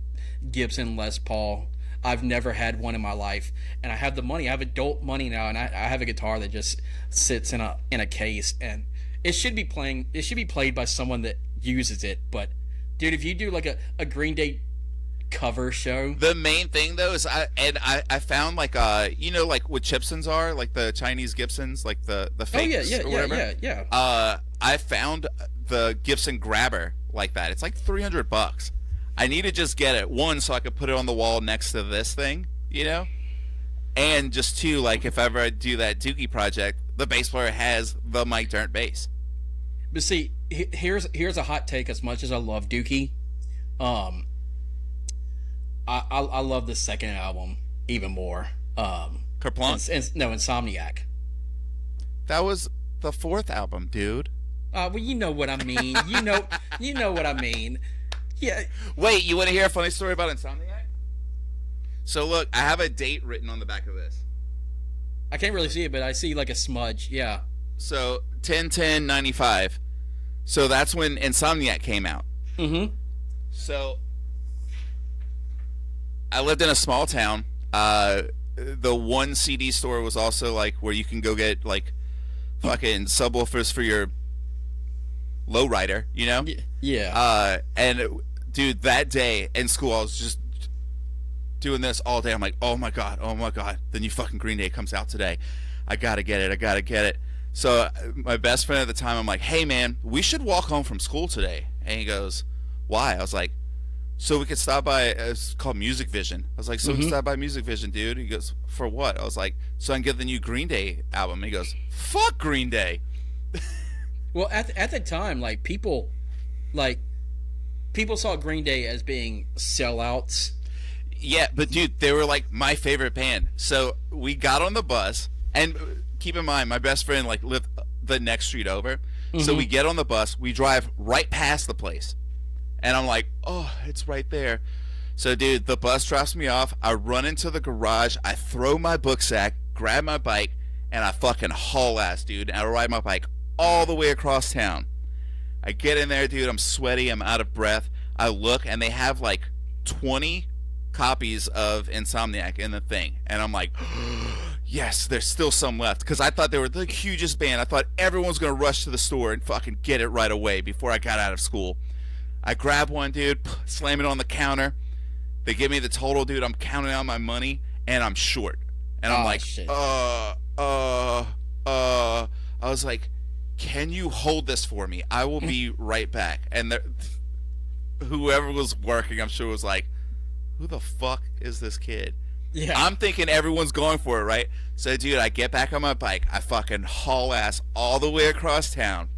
Gibson Les Paul. I've never had one in my life, and I have the money. I have adult money now, and I have a guitar that just sits in a case, and it should be played by someone that uses it. But dude, if you do like a Green Day cover show, the main thing though is I found like like what Gibsons are, like the Chinese Gibsons, like the fakes or whatever. Yeah. I found the Gibson Grabber like that. It's like $300. I need to just get it, one, so I could put it on the wall next to this thing, and just two, like if ever I do that Dookie project, the bass player has the Mike Dirnt bass. But see, here's a hot take. As much as I love Dookie, I love the second album even more. Kerplunk? No, Insomniac. That was the 4th album, dude. Well, you know what I mean. you know what I mean. Yeah. Wait, you want to hear a funny story about Insomniac? So look, I have a date written on the back of this. I can't really see it, but I see like a smudge. Yeah. So 10/10/95. So that's when Insomniac came out. Mm-hmm. So I lived in a small town. The one CD store was also like where you can go get like fucking subwoofers for your lowrider, Yeah. And dude, that day in school, I was just doing this all day. I'm like, oh my god, the new fucking Green Day comes out today. I gotta get it. So my best friend at the time, I'm like, hey man, we should walk home from school today. And he goes, why? I was like, so we could stop by. It's called Music Vision. I was like, so we can stop by Music Vision, dude. He goes, for what? I was like, so I can get the new Green Day album. He goes, fuck Green Day. Well, at the time, like people saw Green Day as being sellouts. Yeah, but dude, they were like my favorite band. So we got on the bus, and keep in mind, my best friend like lived the next street over. So we get on the bus, we drive right past the place, and I'm like, oh, it's right there. So dude, the bus drops me off. I run into the garage. I throw my book sack, grab my bike, and I fucking haul ass, dude. And I ride my bike all the way across town. I get in there, dude. I'm sweaty. I'm out of breath. I look, and they have like 20 copies of Insomniac in the thing. And I'm like, yes, there's still some left. Because I thought they were the hugest band. I thought everyone was going to rush to the store and fucking get it right away before I got out of school. I grab one, dude, slam it on the counter. They give me the total, dude. I'm counting out my money, and I'm short. And I'm like, shit. I was like, can you hold this for me? I will be right back. And whoever was working, I'm sure, was like, who the fuck is this kid? Yeah. I'm thinking everyone's going for it, right? So, dude, I get back on my bike. I fucking haul ass all the way across town.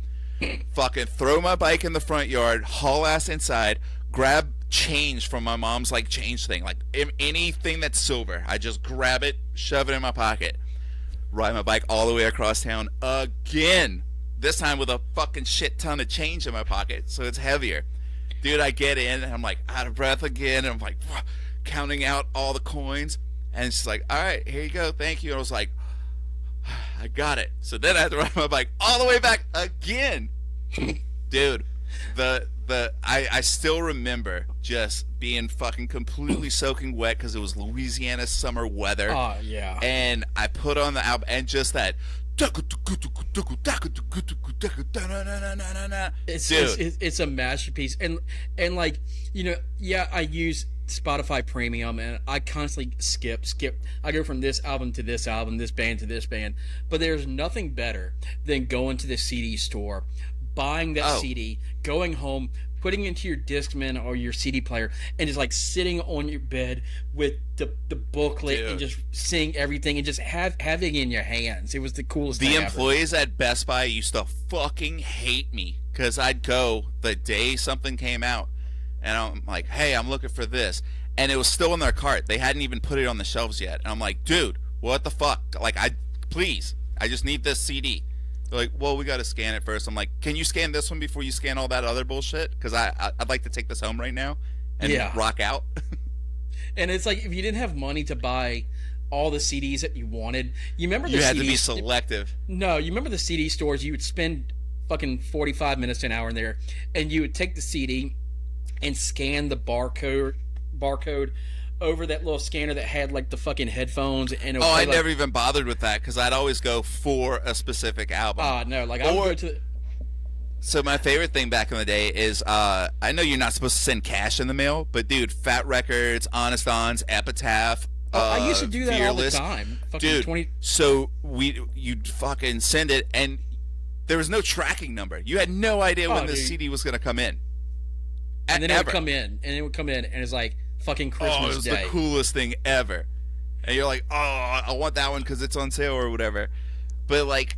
Fucking throw my bike in the front yard, haul ass inside, grab change from my mom's, like, change thing. Like, anything that's silver. I just grab it, shove it in my pocket. Ride my bike all the way across town again. This time with a fucking shit ton of change in my pocket, so it's heavier. Dude, I get in, and I'm like out of breath again, and I'm like counting out all the coins, and she's like, all right, here you go, thank you. And I was like, I got it. So then I had to ride my bike all the way back again. Dude, I still remember just being fucking completely soaking wet because it was Louisiana summer weather. Oh yeah. And I put on the album and just that. It's a masterpiece, and like, yeah, I use Spotify Premium, and I constantly skip. I go from this album to this album, this band to this band, but there's nothing better than going to the CD store, buying that CD, going home, putting it into your Discman or your CD player, and just like sitting on your bed with the booklet and just seeing everything and just having it in your hands. It was the coolest thing The ever. employees at Best Buy used to fucking hate me because I'd go the day something came out and I'm like, hey, I'm looking for this. And it was still in their cart. They hadn't even put it on the shelves yet. And I'm like, dude, what the fuck? Like, I just need this CD. They're like, well, we got to scan it first. I'm like, can you scan this one before you scan all that other bullshit? Because I'd like to take this home right now and rock out. And it's like, if you didn't have money to buy all the CDs that you wanted, you had to be selective. No, you remember the CD stores? You would spend fucking 45 minutes to an hour in there, and you would take the CD and scan the barcode over that little scanner that had like the fucking headphones. And it I never even bothered with that because I'd always go for a specific album. No, like I would go to the... So my favorite thing back in the day is I know you're not supposed to send cash in the mail, but dude, Fat Records, Honest Ons, Epitaph. I used to do that Fearless. all the time. Fucking Dude, so you'd fucking send it, and there was no tracking number. You had no idea when the CD was going to come in. And then it would come in, and it's like fucking Christmas Day. It was the coolest thing ever. And you're like, oh, I want that one because it's on sale or whatever. But like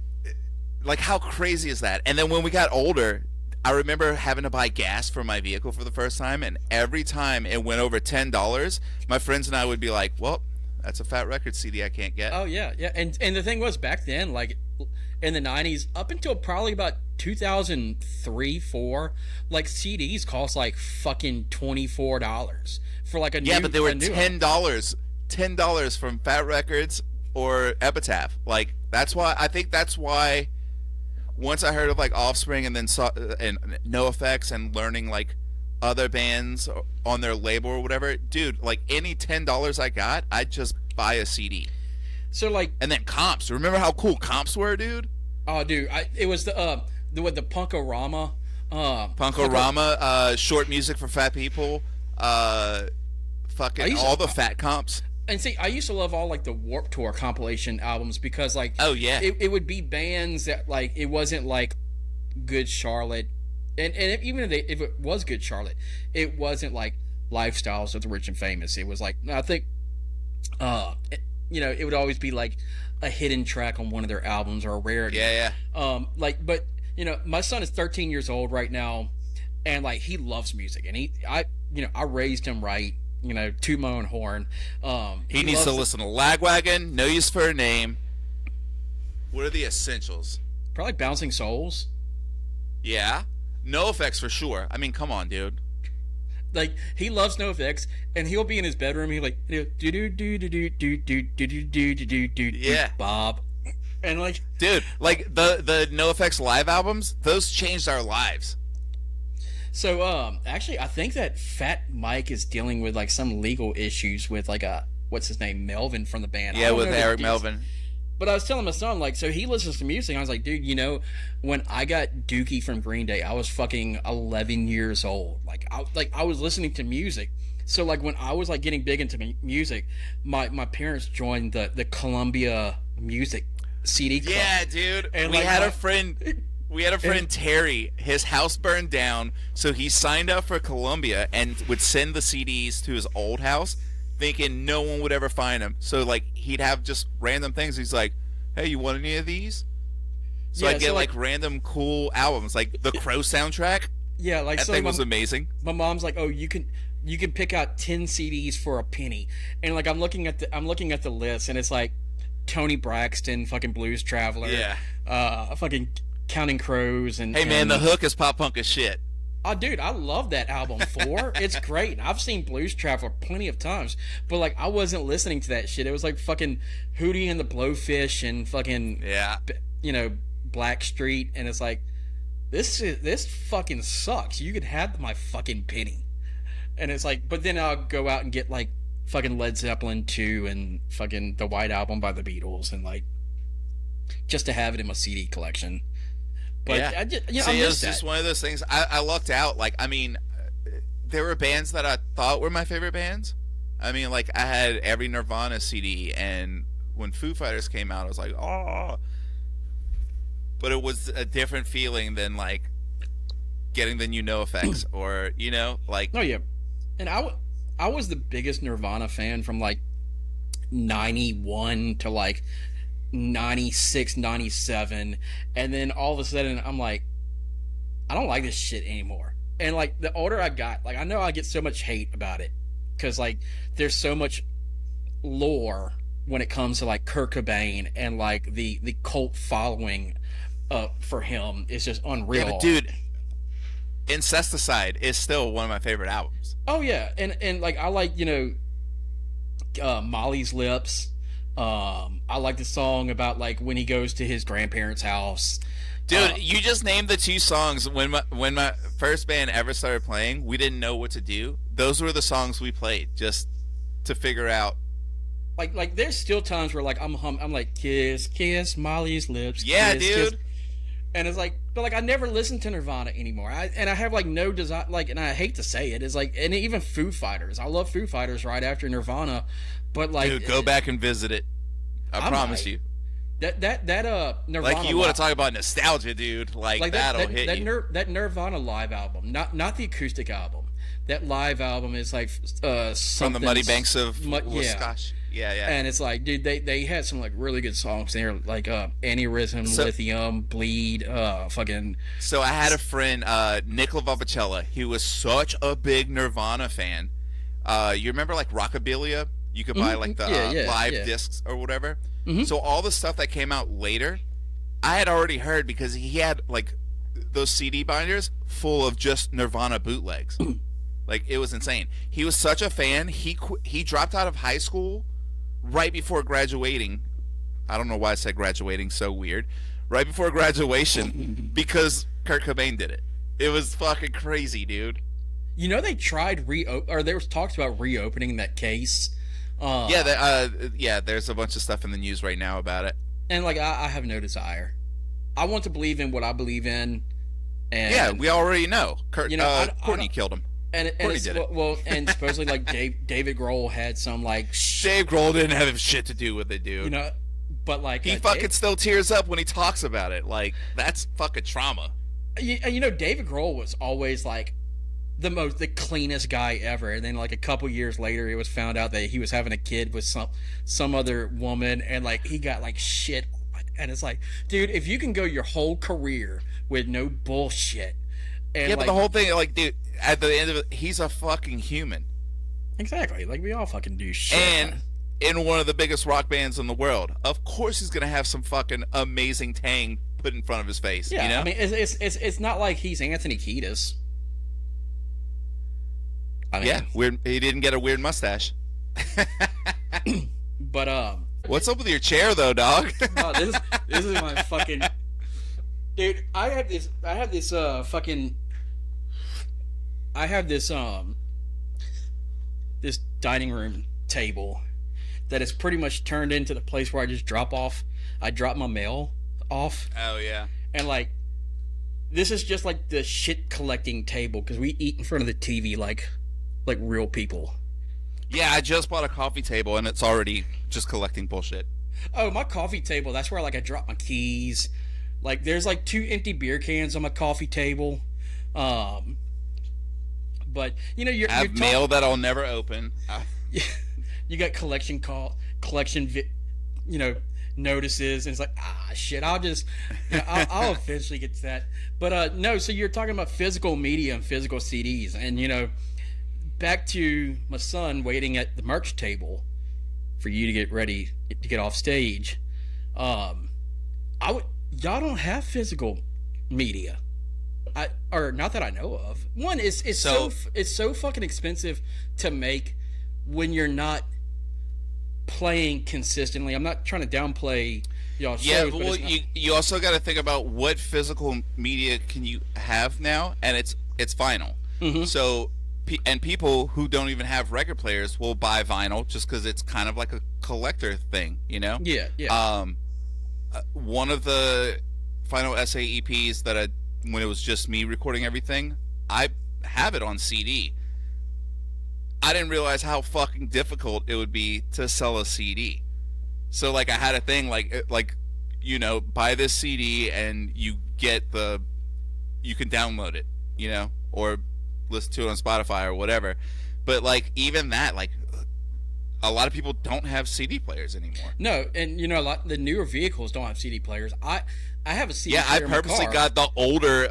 how crazy is that? And then when we got older, I remember having to buy gas for my vehicle for the first time, and every time it went over $10, my friends and I would be like, well, that's a Fat Records CD I can't get. Oh yeah. And the thing was, back then, like in the 90s up until probably about 2003, 4, like CDs cost like fucking $24 for like a new... Yeah, but they were $10 from Fat Records or Epitaph. Like, I think that's why once I heard of like Offspring and then saw and NoFX and learning like other bands on their label or whatever, dude, like any $10 I got, I'd just buy a CD. So like, and then comps. Remember how cool comps were, dude? Oh, dude, it was the Punkorama. Punkorama, short music for fat people. Fucking all the fat comps. And see, I used to love all like the Warped Tour compilation albums because like, oh yeah, it would be bands that like, it wasn't like Good Charlotte, and even if it was Good Charlotte, it wasn't like Lifestyles of the Rich and Famous. It was like, I think, it would always be like a hidden track on one of their albums or a rarity. Yeah. But my son is 13 years old right now, and like he loves music, and I raised him right. Toot my own horn. He needs to listen to Lagwagon, No Use for a Name. What are the essentials? Probably Bouncing Souls. Yeah. NoFX for sure. I mean, come on, dude. Like, he loves NoFX, and he'll be in his bedroom. He'll like do Bob, and like, dude, like the NoFX live albums, those changed our lives. So, actually, I think that Fat Mike is dealing with like some legal issues with like what's his name, Melvin from the band. Yeah, with Eric Melvin. But I was telling my son, like, so he listens to music. I was like, dude, when I got Dookie from Green Day, I was fucking 11 years old. I was listening to music. So like when I was like getting big into music, my parents joined the Columbia Music CD club. Yeah, dude. And we had a friend. We had a friend, Terry. His house burned down, so he signed up for Columbia and would send the CDs to his old house, thinking no one would ever find him. So, like, he'd have just random things. He's like, hey, you want any of these? So I'd get, like, random cool albums, like the Crow soundtrack. Yeah, like, that thing was amazing. My mom's like, oh, you can pick out 10 CDs for a penny. And, like, I'm looking at the list, and it's like Tony Braxton, fucking Blues Traveler. Yeah. Fucking Counting Crows and hey man, the hook is pop punk as shit. Oh dude, I love that album 4. It's great. I've seen Blues Traveler plenty of times, but like I wasn't listening to that shit. It was like fucking Hootie and the Blowfish and fucking Blackstreet, and it's like this fucking sucks. You could have my fucking penny. And it's like, but then I'll go out and get like fucking Led Zeppelin 2 and fucking the White Album by the Beatles, and like just to have it in my CD collection. But yeah, I just, See, it was just one of those things. I lucked out. Like, I mean, there were bands that I thought were my favorite bands. I mean, like, I had every Nirvana CD, and when Foo Fighters came out, I was like, oh. But it was a different feeling than like getting the new No Effects or like. Oh yeah, and I was the biggest Nirvana fan from like 91 to like 96, 97, and then all of a sudden I'm like, I don't like this shit anymore. And like the older I got, like I know I get so much hate about it because like there's so much lore when it comes to like Kurt Cobain, and like the cult following for him is just unreal. Yeah, but dude, Incesticide is still one of my favorite albums. Oh yeah, and like I like Molly's Lips. I like the song about like when he goes to his grandparents' house. Dude, you just named the two songs. When my first band ever started playing, we didn't know what to do. Those were the songs we played just to figure out. Like there's still times where like I'm like kiss, kiss Molly's lips. Yeah, kiss, dude. Kiss. And it's like, but like I never listen to Nirvana anymore. I have like no desire, like, and I hate to say it, is like, and even Foo Fighters. I love Foo Fighters right after Nirvana, but like, dude, go back and visit it. I promise you. That Nirvana. Like, you want to talk about nostalgia, dude? Like that'll hit you. That Nirvana live album, not the acoustic album. That live album is like from the Muddy Banks of Wisconsin. Yeah. And it's like, dude, they had some like really good songs there, like Aneurysm, Lithium, Bleed, fucking. So I had a friend, Nick Lavavicella. He was such a big Nirvana fan. You remember like Rockabilia? You could buy like the live discs or whatever. Mm-hmm. So all the stuff that came out later, I had already heard because he had like those CD binders full of just Nirvana bootlegs. Like, it was insane. He was such a fan. He dropped out of high school right before graduating. I don't know why I said graduating, so weird. Right before graduation because Kurt Cobain did it. It was fucking crazy, dude. You know, they tried there was talks about reopening that case. There's a bunch of stuff in the news right now about it. And like, I have no desire. I want to believe in what I believe in. And yeah, we already know. Courtney killed him. And did it. Well, and supposedly like David Grohl had some like. Dave Grohl didn't have shit to do with it, dude. You know, but like he fucking still tears up when he talks about it. Like, that's fucking trauma. You know, David Grohl was always like the cleanest guy ever, and then like a couple years later, it was found out that he was having a kid with some other woman, and like he got like shit. And it's like, dude, if you can go your whole career with no bullshit. And yeah, but the whole thing, like, dude, at the end of it, he's a fucking human. Exactly. Like, we all fucking do shit. And in one of the biggest rock bands in the world, of course he's going to have some fucking amazing tang put in front of his face. Yeah, you know? I mean, it's not like he's Anthony Kiedis. I mean, yeah, weird. He didn't get a weird mustache. But, what's up with your chair, though, dog? Oh, this is my fucking... Dude, I have this this dining room table that is pretty much turned into the place where I just drop my mail off. Oh yeah. And like, this is just like the shit collecting table because we eat in front of the TV like real people. Yeah, I just bought a coffee table and it's already just collecting bullshit. Oh, my coffee table, that's where like I drop my keys. Like, there's like 2 empty beer cans on my coffee table. But you know, I have mail that I'll never open. You got collection notices, and it's like, shit, I'll eventually get to that. But no, so you're talking about physical media and physical CDs, and you know, back to my son waiting at the merch table for you to get ready to get off stage. Y'all don't have physical media. Or not that I know of. One is it's so fucking expensive to make when you're not playing consistently. I'm not trying to downplay, y'all Yeah, shows, but well, it's not. you also got to think about what physical media can you have now, and it's vinyl. Mm-hmm. So, and people who don't even have record players will buy vinyl just because it's kind of like a collector thing, you know? Yeah, yeah. One of the Final Essay EPs that when it was just me recording everything, I have it on CD. I didn't realize how fucking difficult it would be to sell a CD. So like I had a thing like you know, buy this CD and you can download it, you know, or listen to it on Spotify or whatever. But like even that, like a lot of people don't have CD players anymore. No, and you know, a lot the newer vehicles don't have CD players. I have a CD player. Yeah, I purposely in my car. got the older.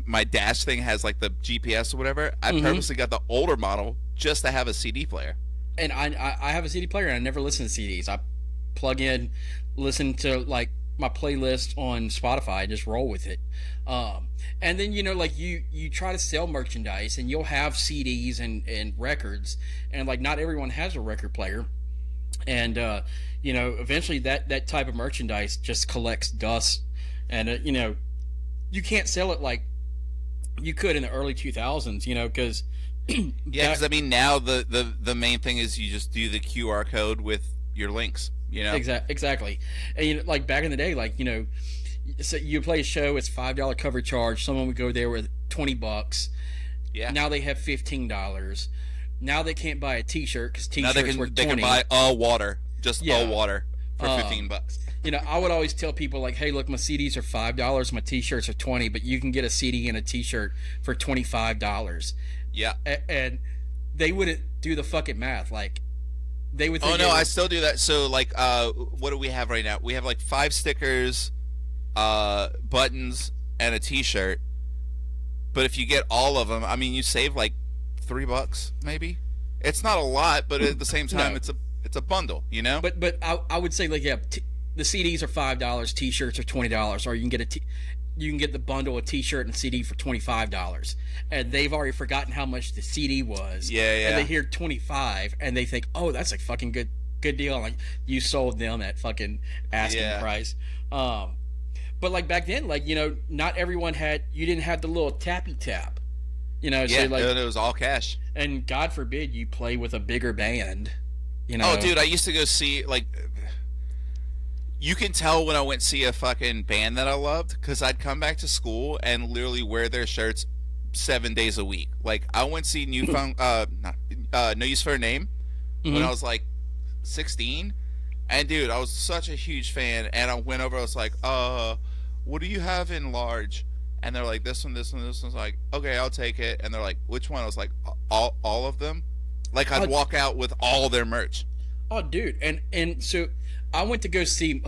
My dash thing has like the GPS or whatever. I purposely got the older model just to have a CD player. And I have a CD player and I never listen to CDs. I plug in, listen to like my playlist on Spotify, and just roll with it. And then, you know, like you try to sell merchandise and you'll have CDs and records, and like not everyone has a record player. And, you know, eventually that type of merchandise just collects dust, and, you know, you can't sell it like you could in the early 2000s, you know, because yeah, because I mean now the main thing is you just do the QR code with your links, you know. Exactly. And you know, like back in the day, like, you know, so you play a show, it's $5 cover charge. Someone would go there with $20. Yeah. Now they have $15. Now they can't buy a T-shirt because T-shirts were $20. They can buy a water, just a water for $15. You know, I would always tell people like, hey, look, my CDs are $5, my T-shirts are $20, but you can get a CD and a T-shirt for $25. Yeah. And they wouldn't do the fucking math. Like, they would think. Oh, no, I still do that. So, like, what do we have right now? We have, like, 5 stickers, buttons, and a T-shirt. But if you get all of them, I mean, you save, like, $3, maybe? It's not a lot, but at the same time, No. it's a bundle, you know? But I would say, like, yeah, the CDs are $5, T-shirts are $20, or you can get you can get the bundle, a T-shirt and a CD for $25, and they've already forgotten how much the CD was. Yeah. And they hear 25, and they think, oh, that's a fucking good deal. Like, you sold them at fucking asking price. But like back then, like, you know, not everyone you didn't have the little tappy tap. You know, yeah, so like, it was all cash. And God forbid you play with a bigger band. You know. Oh, dude, I used to go see, like, you can tell when I went see a fucking band that I loved because I'd come back to school and literally wear their shirts 7 days a week. Like, I went to see No Use for a Name when I was like 16, and dude, I was such a huge fan. And I went over, I was like, what do you have in large? And they're like, this one, this one, this one's like, okay, I'll take it. And they're like, which one? I was like, all of them. Like, I'd walk out with all their merch. Oh, dude, and so I went to go see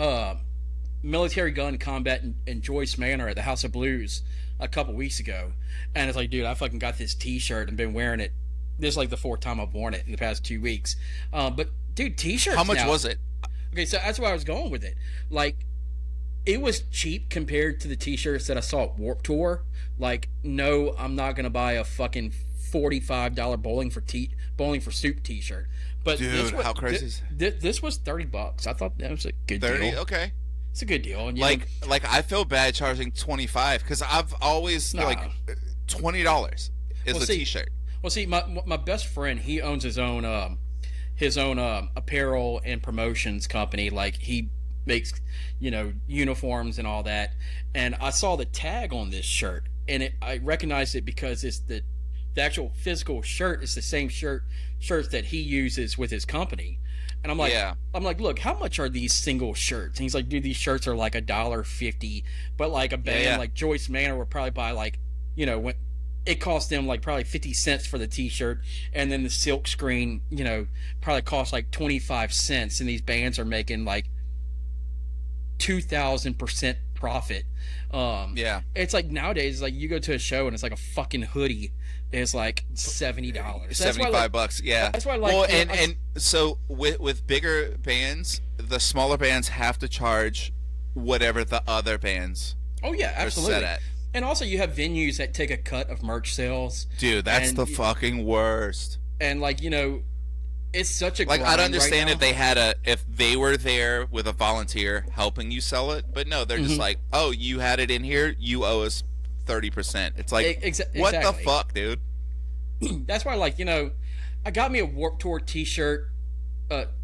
Military Gun Combat in Joyce Manor at the House of Blues a couple weeks ago, and it's like, dude, I fucking got this T-shirt and been wearing it. This is like the 4th time I've worn it in the past 2 weeks. But dude, T-shirts. How much was it? Okay, so that's where I was going with it. Like, it was cheap compared to the T-shirts that I saw at Warped Tour. Like, no, I'm not gonna buy a fucking $45 bowling for soup T-shirt. But dude, how crazy is this was $30. I thought that was a good 30? deal. Okay. It's a good deal. And like I feel bad charging $25 because I've always like $20 is a T-shirt. Well, see, my best friend, he owns his own apparel and promotions company. Like, he makes, you know, uniforms and all that. And I saw the tag on this shirt, and I recognized it because it's the actual physical shirt is the same shirts that he uses with his company. And I'm like, look, how much are these single shirts? And he's like, dude, these shirts are like $1.50, but like a band like Joyce Manor would probably buy, like, you know, when it cost them like probably 50 cents for the T-shirt, and then the silk screen, you know, probably cost like 25 cents, and these bands are making like 2,000% profit. It's like nowadays, like, you go to a show and it's like a fucking hoodie is like $70. $75. Yeah. That's why I like. Well, and so with bigger bands, the smaller bands have to charge whatever the other bands. Oh yeah, absolutely. Are set at. And also, you have venues that take a cut of merch sales. Dude, that's the fucking worst. And like, you know, it's such a Like, grind I'd understand right if if they were there with a volunteer helping you sell it, but no, they're just now. like, oh, you had it in here, you owe us 30%. It's like, what the Exactly. fuck, dude? That's why, like, I got me a Warped Tour T-shirt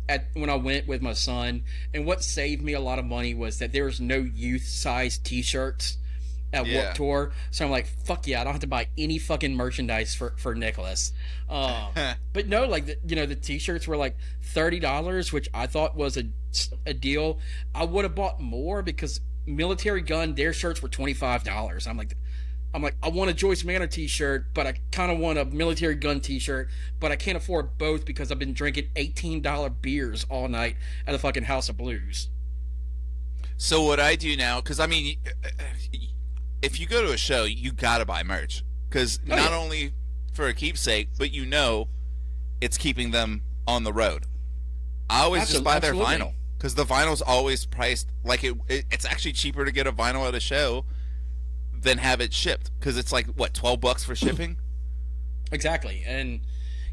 at when I went with my son, and what saved me a lot of money was that there was no youth size T-shirts at Yeah. Warped Tour. So I'm like, fuck yeah, I don't have to buy any fucking merchandise for Nicholas. But no, like the T-shirts were like $30, which I thought was a deal. I would have bought more because Military Gun, their shirts were $25. I'm like, I want a Joyce Manor T-shirt, but I kind of want a Military Gun T-shirt, but I can't afford both because I've been drinking $18 beers all night at the fucking House of Blues. So what I do now, because I mean, if you go to a show, you gotta buy merch, because not only for a keepsake, but it's keeping them on the road. I always just buy their vinyl, because the vinyl's always priced like it's actually cheaper to get a vinyl at a show than have it shipped, because it's like what, $12 for shipping. Exactly. And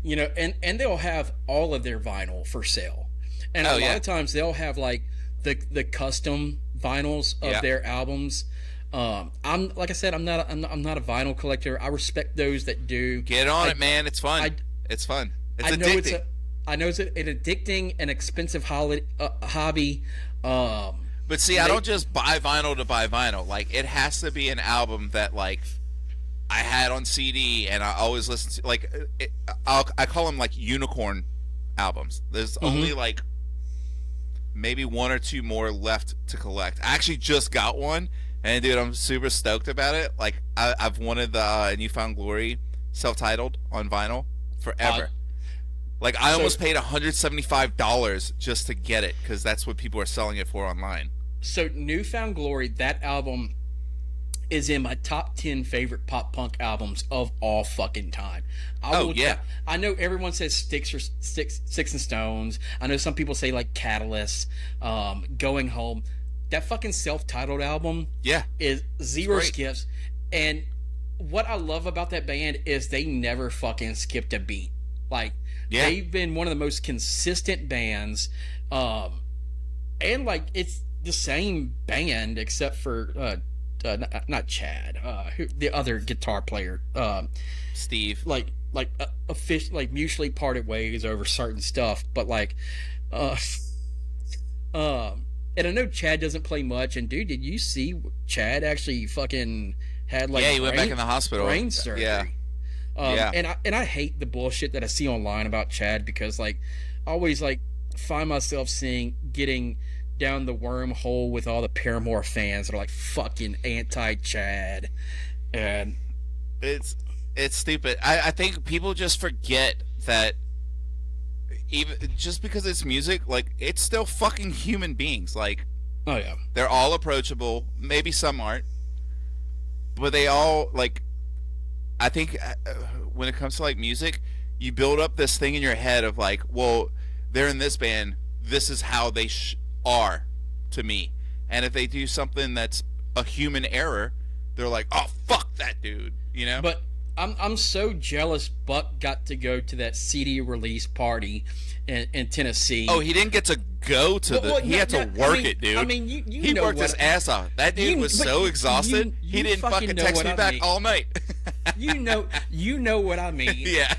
and they'll have all of their vinyl for sale, and a lot of times they'll have like the custom vinyls of their albums. I'm like I said, I'm not a vinyl collector. I respect those that do. Get on it, man. It's fun. It's fun. It's addicting. I know it's an addicting and expensive hobby. But see, I don't just buy vinyl to buy vinyl. Like, it has to be an album that, like, I had on CD and I always listen to. Like, I call them, like, unicorn albums. There's only, like, maybe one or two more left to collect. I actually just got one, and, dude, I'm super stoked about it. Like, I've wanted the New Found Glory self-titled on vinyl forever. Like, I almost paid $175 just to get it, because that's what people are selling it for online. So, New Found Glory, that album is in my top 10 favorite pop punk albums of all fucking time. I know everyone says Sticks and Stones. I know some people say, like, Catalyst, Going Home. That fucking self-titled album is zero skips. And what I love about that band is they never fucking skipped a beat. Like, they've been one of the most consistent bands, and like it's the same band except for not Chad, the other guitar player, Steve. Like mutually parted ways over certain stuff, but like, and I know Chad doesn't play much. And dude, did you see Chad actually fucking had like he went back in the hospital, brain surgery? And I hate the bullshit that I see online about Chad, because like I always like find myself getting down the wormhole with all the Paramore fans that are like fucking anti-Chad, and it's stupid. I think people just forget that even just because it's music, like, it's still fucking human beings. Like, they're all approachable. Maybe some aren't, but they all, like, I think when it comes to like music, you build up this thing in your head of like, well, they're in this band, this is how they are to me, and if they do something that's a human error, they're like, oh, fuck that dude, But I'm so jealous Buck got to go to that CD release party in Tennessee. Oh, he didn't get to go to he had to work it, dude. I mean, he worked his ass off. That dude was so exhausted. He didn't fucking text me back all night. You know what I mean. Yeah.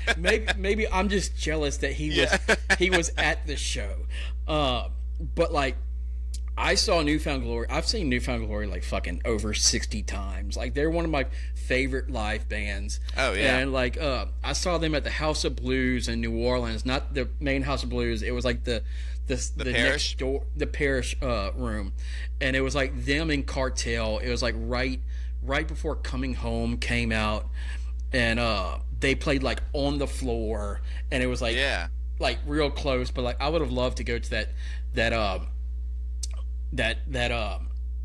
Maybe I'm just jealous that he was at the show. But like, I saw New Found Glory. I've seen New Found Glory like fucking over 60 times. Like, they're one of my favorite live bands. Oh yeah. And like, I saw them at the House of Blues in New Orleans, not the main House of Blues. It was like the Parish? next door, the Parish room, and it was like them and Cartel. It was like right before Coming Home came out, and they played like on the floor, and it was like like real close. But like, I would have loved to go to that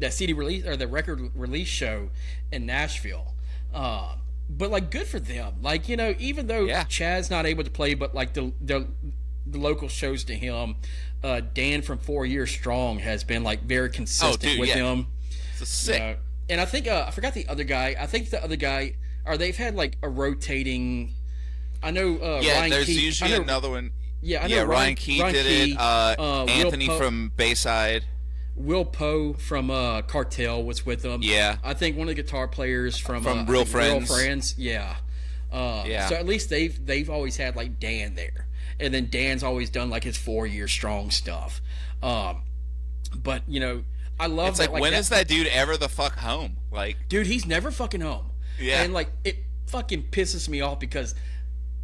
CD release or the record release show in Nashville. But like, good for them. Like, even though Chad's not able to play, but like the local shows to him, Dan from 4 Years Strong has been like very consistent with him. It's sick. And I think I forgot the other guy. I think the other guy, or they've had like a rotating. I know. Yeah, Ryan there's Keith, usually another one. Yeah, I know Yeah, Ryan Key did it. Anthony from Bayside. Will Poe from Cartel was with them. Yeah. I think one of the guitar players from Real Friends. Real Friends. Yeah. Yeah. So at least they've always had like Dan there, and then Dan's always done like his 4-year strong stuff. But you know, I love it's that. Like when is that dude ever the fuck home? Like, dude, he's never fucking home. Yeah. And like it fucking pisses me off because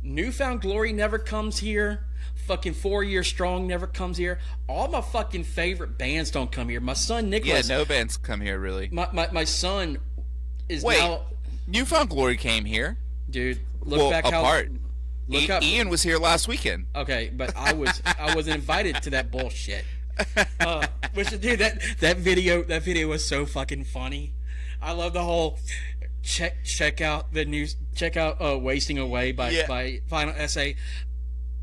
Newfound Glory never comes here. Fucking 4-year strong never comes here. All my fucking favorite bands don't come here. My son Nicholas. Yeah, no bands come here really. My son is now. Newfound Glory came here. Dude, look back apart. How. Ian was here last weekend. Okay, but I wasn't invited to that bullshit. Which, dude, that video was so fucking funny. I love the whole check out Wasting Away by Final Essay.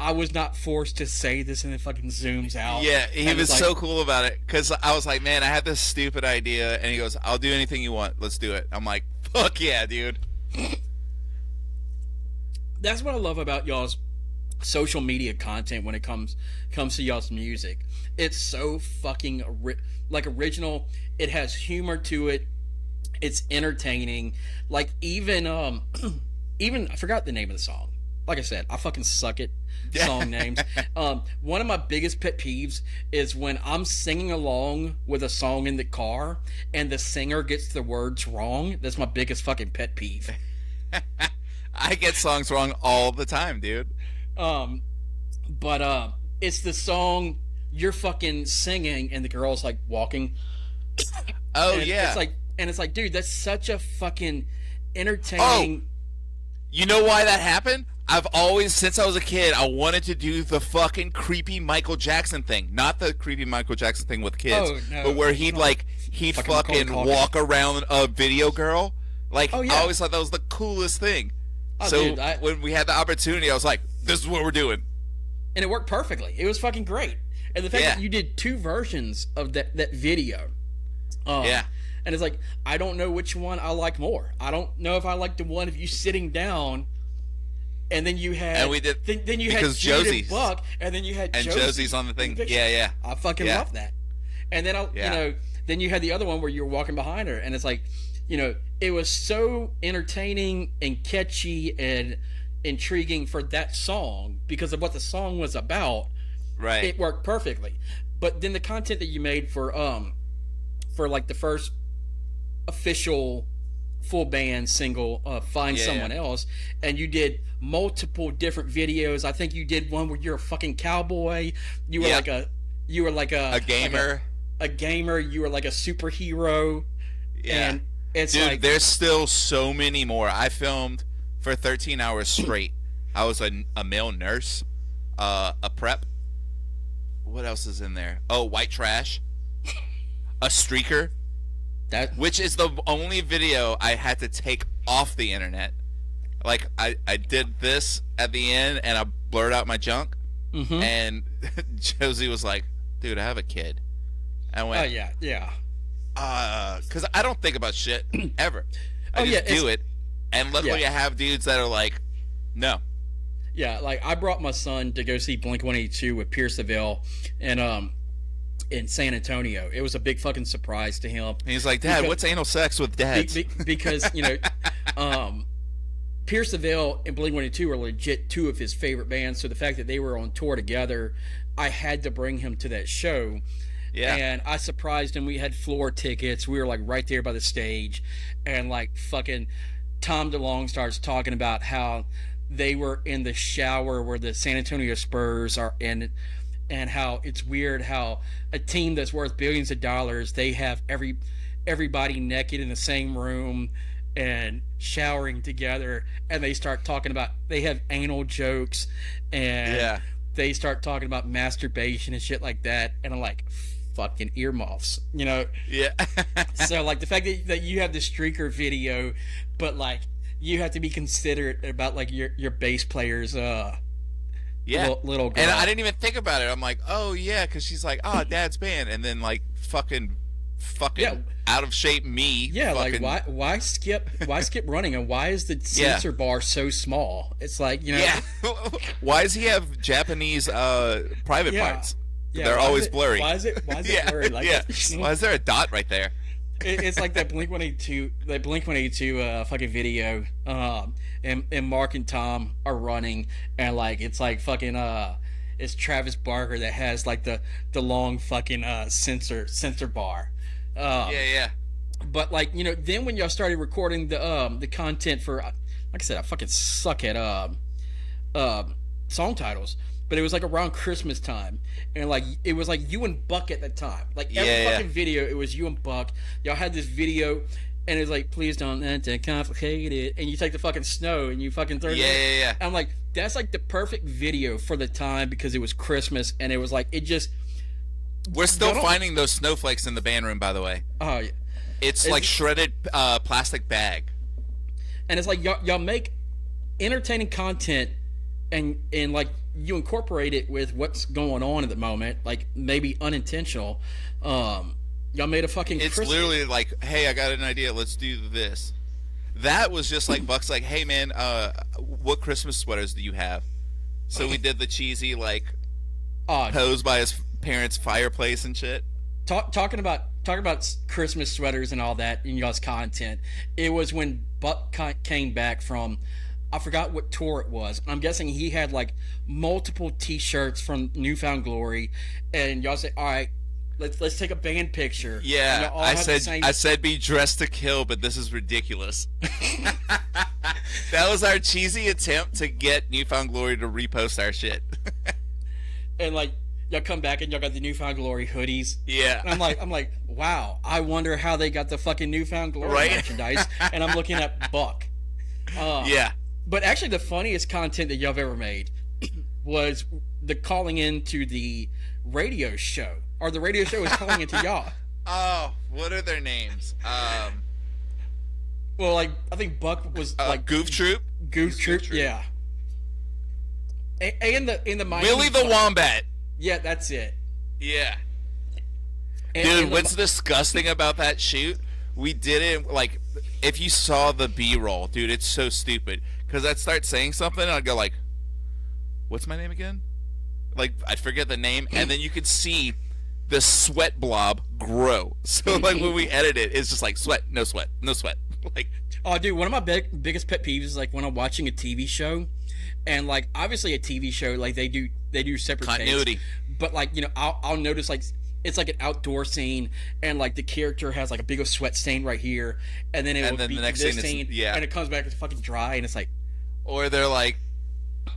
I was not forced to say this, and it fucking zooms out. Yeah, he was so cool about it because I was like, man, I had this stupid idea, and he goes, I'll do anything you want. Let's do it. I'm like, fuck yeah, dude. That's what I love about y'all's social media content when it comes to y'all's music. It's so fucking original. It has humor to it. It's entertaining. Like even I forgot the name of the song. Like I said, I fucking suck at song names. One of my biggest pet peeves is when I'm singing along with a song in the car and the singer gets the words wrong. That's my biggest fucking pet peeve. I get songs wrong all the time, dude. But it's the song you're fucking singing and the girl's like walking. Oh, and yeah. It's like, dude, that's such a fucking entertaining. Oh, you know why that happened? I've always, since I was a kid, I wanted to do the fucking creepy Michael Jackson thing. Not the creepy Michael Jackson thing with kids, but where he'd fucking walk around a video girl. Like, I always thought that was the coolest thing. Oh, so dude, when we had the opportunity, I was like, this is what we're doing. And it worked perfectly. It was fucking great. And the fact that you did 2 versions of that video. And it's like, I don't know which one I like more. I don't know if I like the one of you sitting down, and then you had, and we did, then you had Jude Buck, and then you had Josie's on the thing. Yeah. I fucking love that. And then then you had the other one where you were walking behind her, and it's like, you know, it was so entertaining and catchy and intriguing for that song because of what the song was about. Right. It worked perfectly. But then the content that you made for like the first official full band single, Find Someone Else, and you did multiple different videos. I think you did one where you're a fucking cowboy. You were like a gamer. A gamer. You were like a superhero. Yeah. And it's dude, like, there's still so many more. I filmed for 13 hours straight. I was a male nurse, a prep. What else is in there? Oh, white trash. A streaker. Which is the only video I had to take off the internet. Like, I did this at the end, and I blurred out my junk. Mm-hmm. And Josie was like, dude, I have a kid. I went, oh, yeah. Because I don't think about shit, ever. I just do it. And luckily I have dudes that are like, no. Yeah, like, I brought my son to go see Blink-182 with Pierce the Veil, and, in San Antonio. It was a big fucking surprise to him. And he's like, Dad, what's anal sex with dads? Because, you know, Pierce the Veil and Blink-182 are legit 2 of his favorite bands, so the fact that they were on tour together, I had to bring him to that show. Yeah. And I surprised him. We had floor tickets. We were, like, right there by the stage. And, like, fucking Tom DeLonge starts talking about how they were in the shower where the San Antonio Spurs are in, and how it's weird how a team that's worth billions of dollars, they have everybody naked in the same room and showering together, and they start talking about, they have anal jokes, and they start talking about masturbation and shit like that, and I'm like, fucking earmuffs, you know? Yeah. So, like, the fact that you have the streaker video, but, like, you have to be considerate about, like, your bass player's little girl. And I didn't even think about it. I'm like, oh yeah, because she's like, oh, Dad's band, and then like fucking fucking out of shape me. Yeah, fucking... like why skip running, and why is the sensor bar so small? It's like, you know. Yeah. Why does he have Japanese private parts? Yeah, they're always blurry. Why is it blurry? Like, why is there a dot right there? It's like that Blink 182 fucking video, and Mark and Tom are running, and like it's like fucking it's Travis Barker that has like the long fucking sensor bar. Yeah. But like, you know, then when y'all started recording the content for, like I said, I fucking suck at song titles. But it was like around Christmas time, and like it was like you and Buck at the time. Like every fucking video, it was you and Buck. Y'all had this video, and it's like, please don't complicate it. And you take the fucking snow and you fucking throw it. Yeah. And I'm like, that's like the perfect video for the time, because it was Christmas, and it was like, it just. We're still finding those snowflakes in the band room, by the way. Oh yeah. It's like shredded plastic bag. And it's like y'all make entertaining content, and like you incorporate it with what's going on at the moment, like maybe unintentional. Y'all made a fucking. It's literally like, hey, I got an idea. Let's do this. That was just like Buck's like, hey man, what Christmas sweaters do you have? So we did the cheesy like pose by his parents' fireplace and shit. Talking about Christmas sweaters and all that in y'all's content. It was when Buck came back from, I forgot what tour it was. I'm guessing he had like multiple T-shirts from Newfound Glory, and y'all said, "All right, let's take a band picture." Yeah, I said be dressed to kill, but this is ridiculous. That was our cheesy attempt to get Newfound Glory to repost our shit. And like, y'all come back and y'all got the Newfound Glory hoodies. Yeah. And I'm like, wow, I wonder how they got the fucking Newfound Glory merchandise. And I'm looking at Buck. Yeah. But actually, the funniest content that y'all have ever made was the calling into the radio show, or the radio show was calling into y'all. Oh, what are their names? Well, like, I think Buck was like Goof Troop. Goof Troop, yeah. And the Miami Willie the Wombat. Yeah, that's it. Yeah. Dude, what's disgusting about that shoot? We didn't, like, if you saw the B-roll, dude, it's so stupid. Because I'd start saying something, and I'd go like, what's my name again? Like, I'd forget the name, and then you could see the sweat blob grow. So, like, when we edit it, it's just like, sweat, no sweat, no sweat. Like, oh, dude, one of my biggest pet peeves is, like, when I'm watching a TV show, and, like, obviously a TV show, like, they do separate continuity. Takes, but, like, you know, I'll notice, like, it's like an outdoor scene, and like the character has like a big old sweat stain right here, and then the next scene, and it comes back, it's fucking dry, and it's like, or they're like,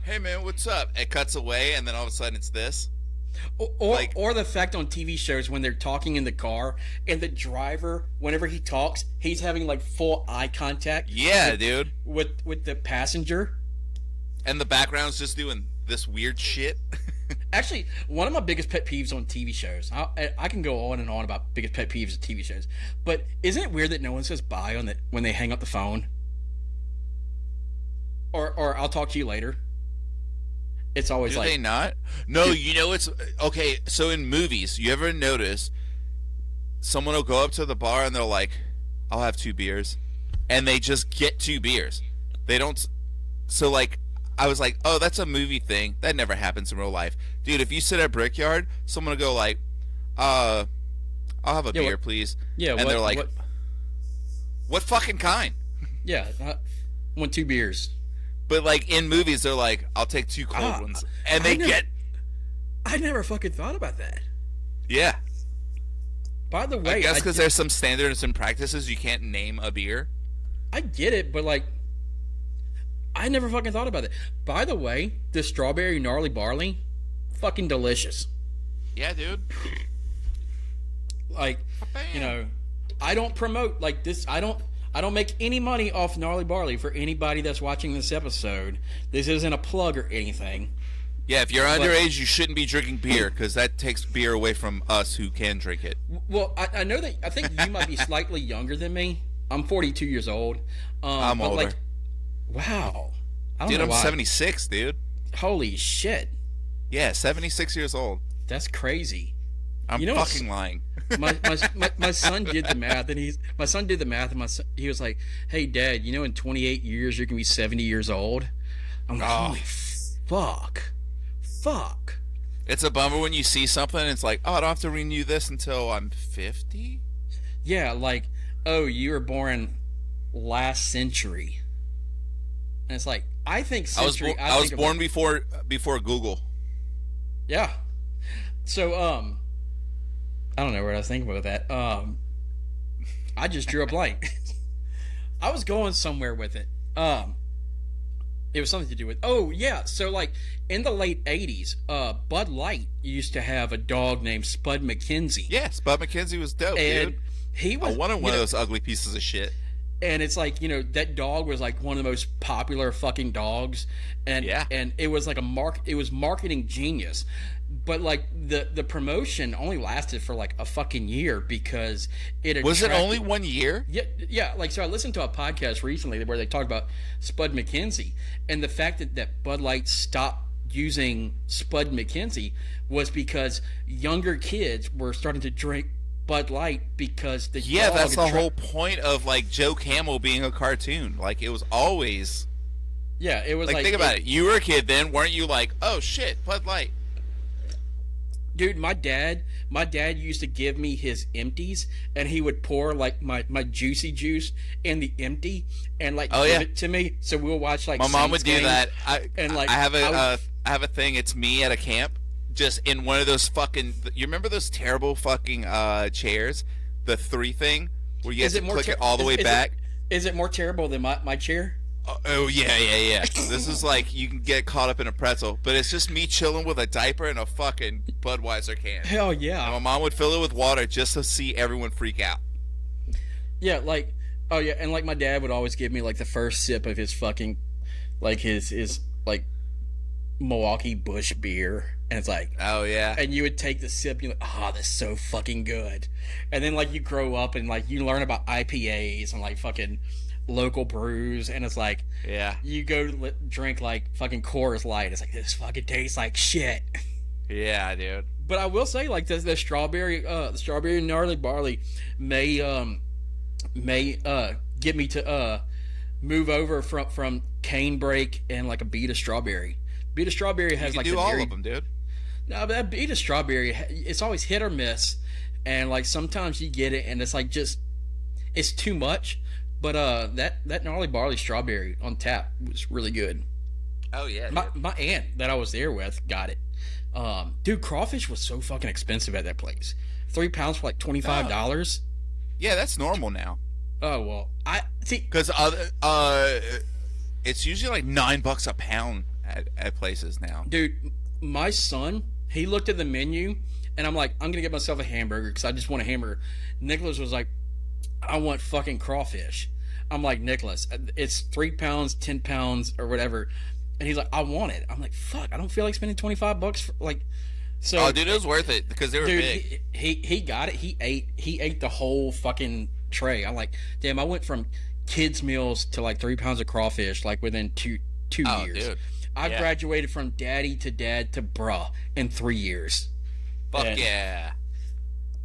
hey man, what's up? It cuts away, and then all of a sudden it's this. Or the fact on TV shows when they're talking in the car, and the driver, whenever he talks, he's having like full eye contact. Yeah, dude. With the passenger, and the background's just doing this weird shit. Actually, one of my biggest pet peeves on TV shows, I can go on and on about biggest pet peeves of TV shows, but isn't it weird that no one says bye on when they hang up the phone? Or I'll talk to you later. It's always Do like... Do they not? No, you know, it's... Okay, so in movies, you ever notice someone will go up to the bar and they're like, I'll have 2 beers. And they just get 2 beers. They don't... So, like... I was like, oh, that's a movie thing. That never happens in real life. Dude, if you sit at Brickyard, someone will go like, I'll have a beer, please. Yeah, and they're like, what fucking kind? Yeah, I want 2 beers. But, like, in movies, they're like, I'll take 2 cold ones. And I never fucking thought about that. Yeah. By the way... I guess because there's some standards and practices, you can't name a beer. I get it, but, like... I never fucking thought about it. By the way, the strawberry gnarly barley, fucking delicious. Yeah, dude. Like, you know, I don't promote like this. I don't make any money off gnarly barley for anybody that's watching this episode. This isn't a plug or anything. Yeah, if you're underage, you shouldn't be drinking beer because that takes beer away from us who can drink it. Well, I know that. I think you might be slightly younger than me. I'm 42 years old. I'm older. Like, wow. Dude, I'm 76, dude. Holy shit. Yeah, 76 years old. That's crazy. I'm fucking lying. my son did the math, and he was like, "Hey, Dad, in 28 years you're gonna be 70 years old." I'm like, "Holy fuck." It's a bummer when you see something and it's like, oh, I don't have to renew this until I'm 50. Yeah, like, oh, you were born last century, and it's like, I think century. I was born before Google. Yeah. So I don't know what I was thinking about that. I just drew a blank. I was going somewhere with it. It was something to do with. Oh yeah, so like in the late '80s, Bud Light used to have a dog named Spud McKenzie. Yeah, Spud McKenzie was dope, and dude. He was. I wanted one of those ugly pieces of shit. And it's like, that dog was like one of the most popular fucking dogs, and it was like it was marketing genius. But like the promotion only lasted for like a fucking year because was it only 1 year? Yeah. Like, so I listened to a podcast recently where they talked about Spud McKenzie, and the fact that Bud Light stopped using Spud McKenzie was because younger kids were starting to drink Bud Light because that's the whole point of like Joe Camel being a cartoon. Like, it was always it was like think about it. You were a kid then, weren't you? Like, oh shit, Bud Light. Dude, my dad used to give me his empties, and he would pour like my juicy juice in the empty and like give it to me. So we'll watch like my mom would do that. I have a thing. It's me at a camp, just in one of those fucking. You remember those terrible fucking chairs, the 3 thing where you have to click it all the way back. Is it more terrible than my chair? Oh yeah. This is like you can get caught up in a pretzel, but it's just me chilling with a diaper and a fucking Budweiser can. Hell yeah! And my mom would fill it with water just to see everyone freak out. Yeah, like, oh yeah, and like my dad would always give me like the first sip of his fucking, like his like Milwaukee Bush beer, and it's like, oh yeah, and you would take the sip, you're like, oh, that's so fucking good, and then like you grow up and like you learn about IPAs and like fucking local brews, and it's like, you go drink like fucking Coors Light, it's like, this fucking tastes like shit. Yeah, dude. But I will say, like, the strawberry gnarly barley may get me to move over from cane break and like a Beta strawberry. Beta strawberry has, you can like, do all of them, dude. No, but that Beta strawberry, it's always hit or miss, and like sometimes you get it and it's like just, it's too much. But that gnarly barley strawberry on tap was really good. Oh yeah, my aunt that I was there with got it. Dude, crawfish was so fucking expensive at that place. 3 pounds for like $25. Yeah, that's normal now. Oh well, I see, because it's usually like $9 a pound at places now. Dude, my son, he looked at the menu, and I'm like, I'm gonna get myself a hamburger because I just want a hamburger. Nicholas was like, I want fucking crawfish. I'm like, Nicholas, it's 3 pounds, 10 pounds, or whatever. And he's like, I want it. I'm like, fuck, I don't feel like spending $25 for, like, so. Oh, dude, it was worth it because they were big. He got it. He ate the whole fucking tray. I'm like, damn, I went from kids meals to like 3 pounds of crawfish like within two years. Dude. I graduated from daddy to dad to bruh in 3 years. Fuck yeah,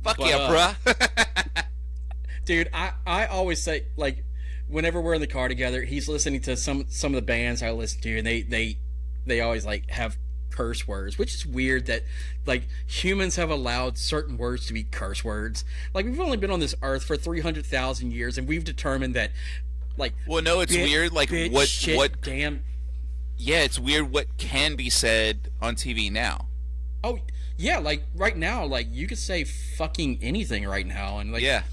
bruh. Dude, I always say, like, whenever we're in the car together, he's listening to some of the bands I listen to, and they always like have curse words, which is weird that like humans have allowed certain words to be curse words. Like, we've only been on this earth for 300,000 years, and we've determined that, like, well, no, it's weird, like, bitch, what shit, what damn. Yeah, it's weird what can be said on TV now. Oh yeah, like right now, like you could say fucking anything right now, and like, yeah.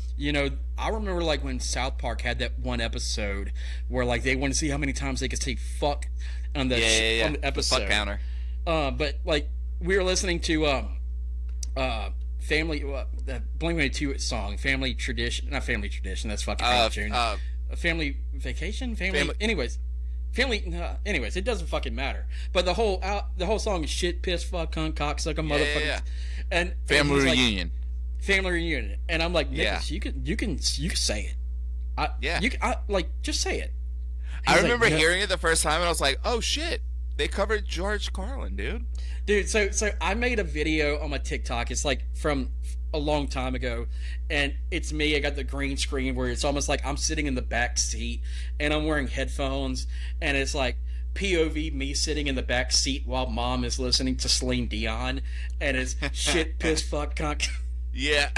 I remember like when South Park had that one episode where like they wanted to see how many times they could say fuck on the on the episode. The fuck counter. But like we were listening to Family the Blink-182 song, Family Tradition, not Family Tradition, that's fucking tune. Family Vacation, Family. Anyways, it doesn't fucking matter. But the whole song is shit, piss, fuck, cunt, cocksucker, motherfucker. Yeah. And Family Reunion. Family Reunion, and I'm like, Nicholas, you can say it. Just say it. I remember hearing it the first time, and I was like, oh shit, They covered George Carlin, dude. Dude, so I made a video on my TikTok. It's like from a long time ago, and it's me. I got the green screen where it's almost like I'm sitting in the back seat and I'm wearing headphones, and it's like POV me sitting in the back seat while mom is listening to Celine Dion, and it's shit, piss, fuck, cunt. Yeah.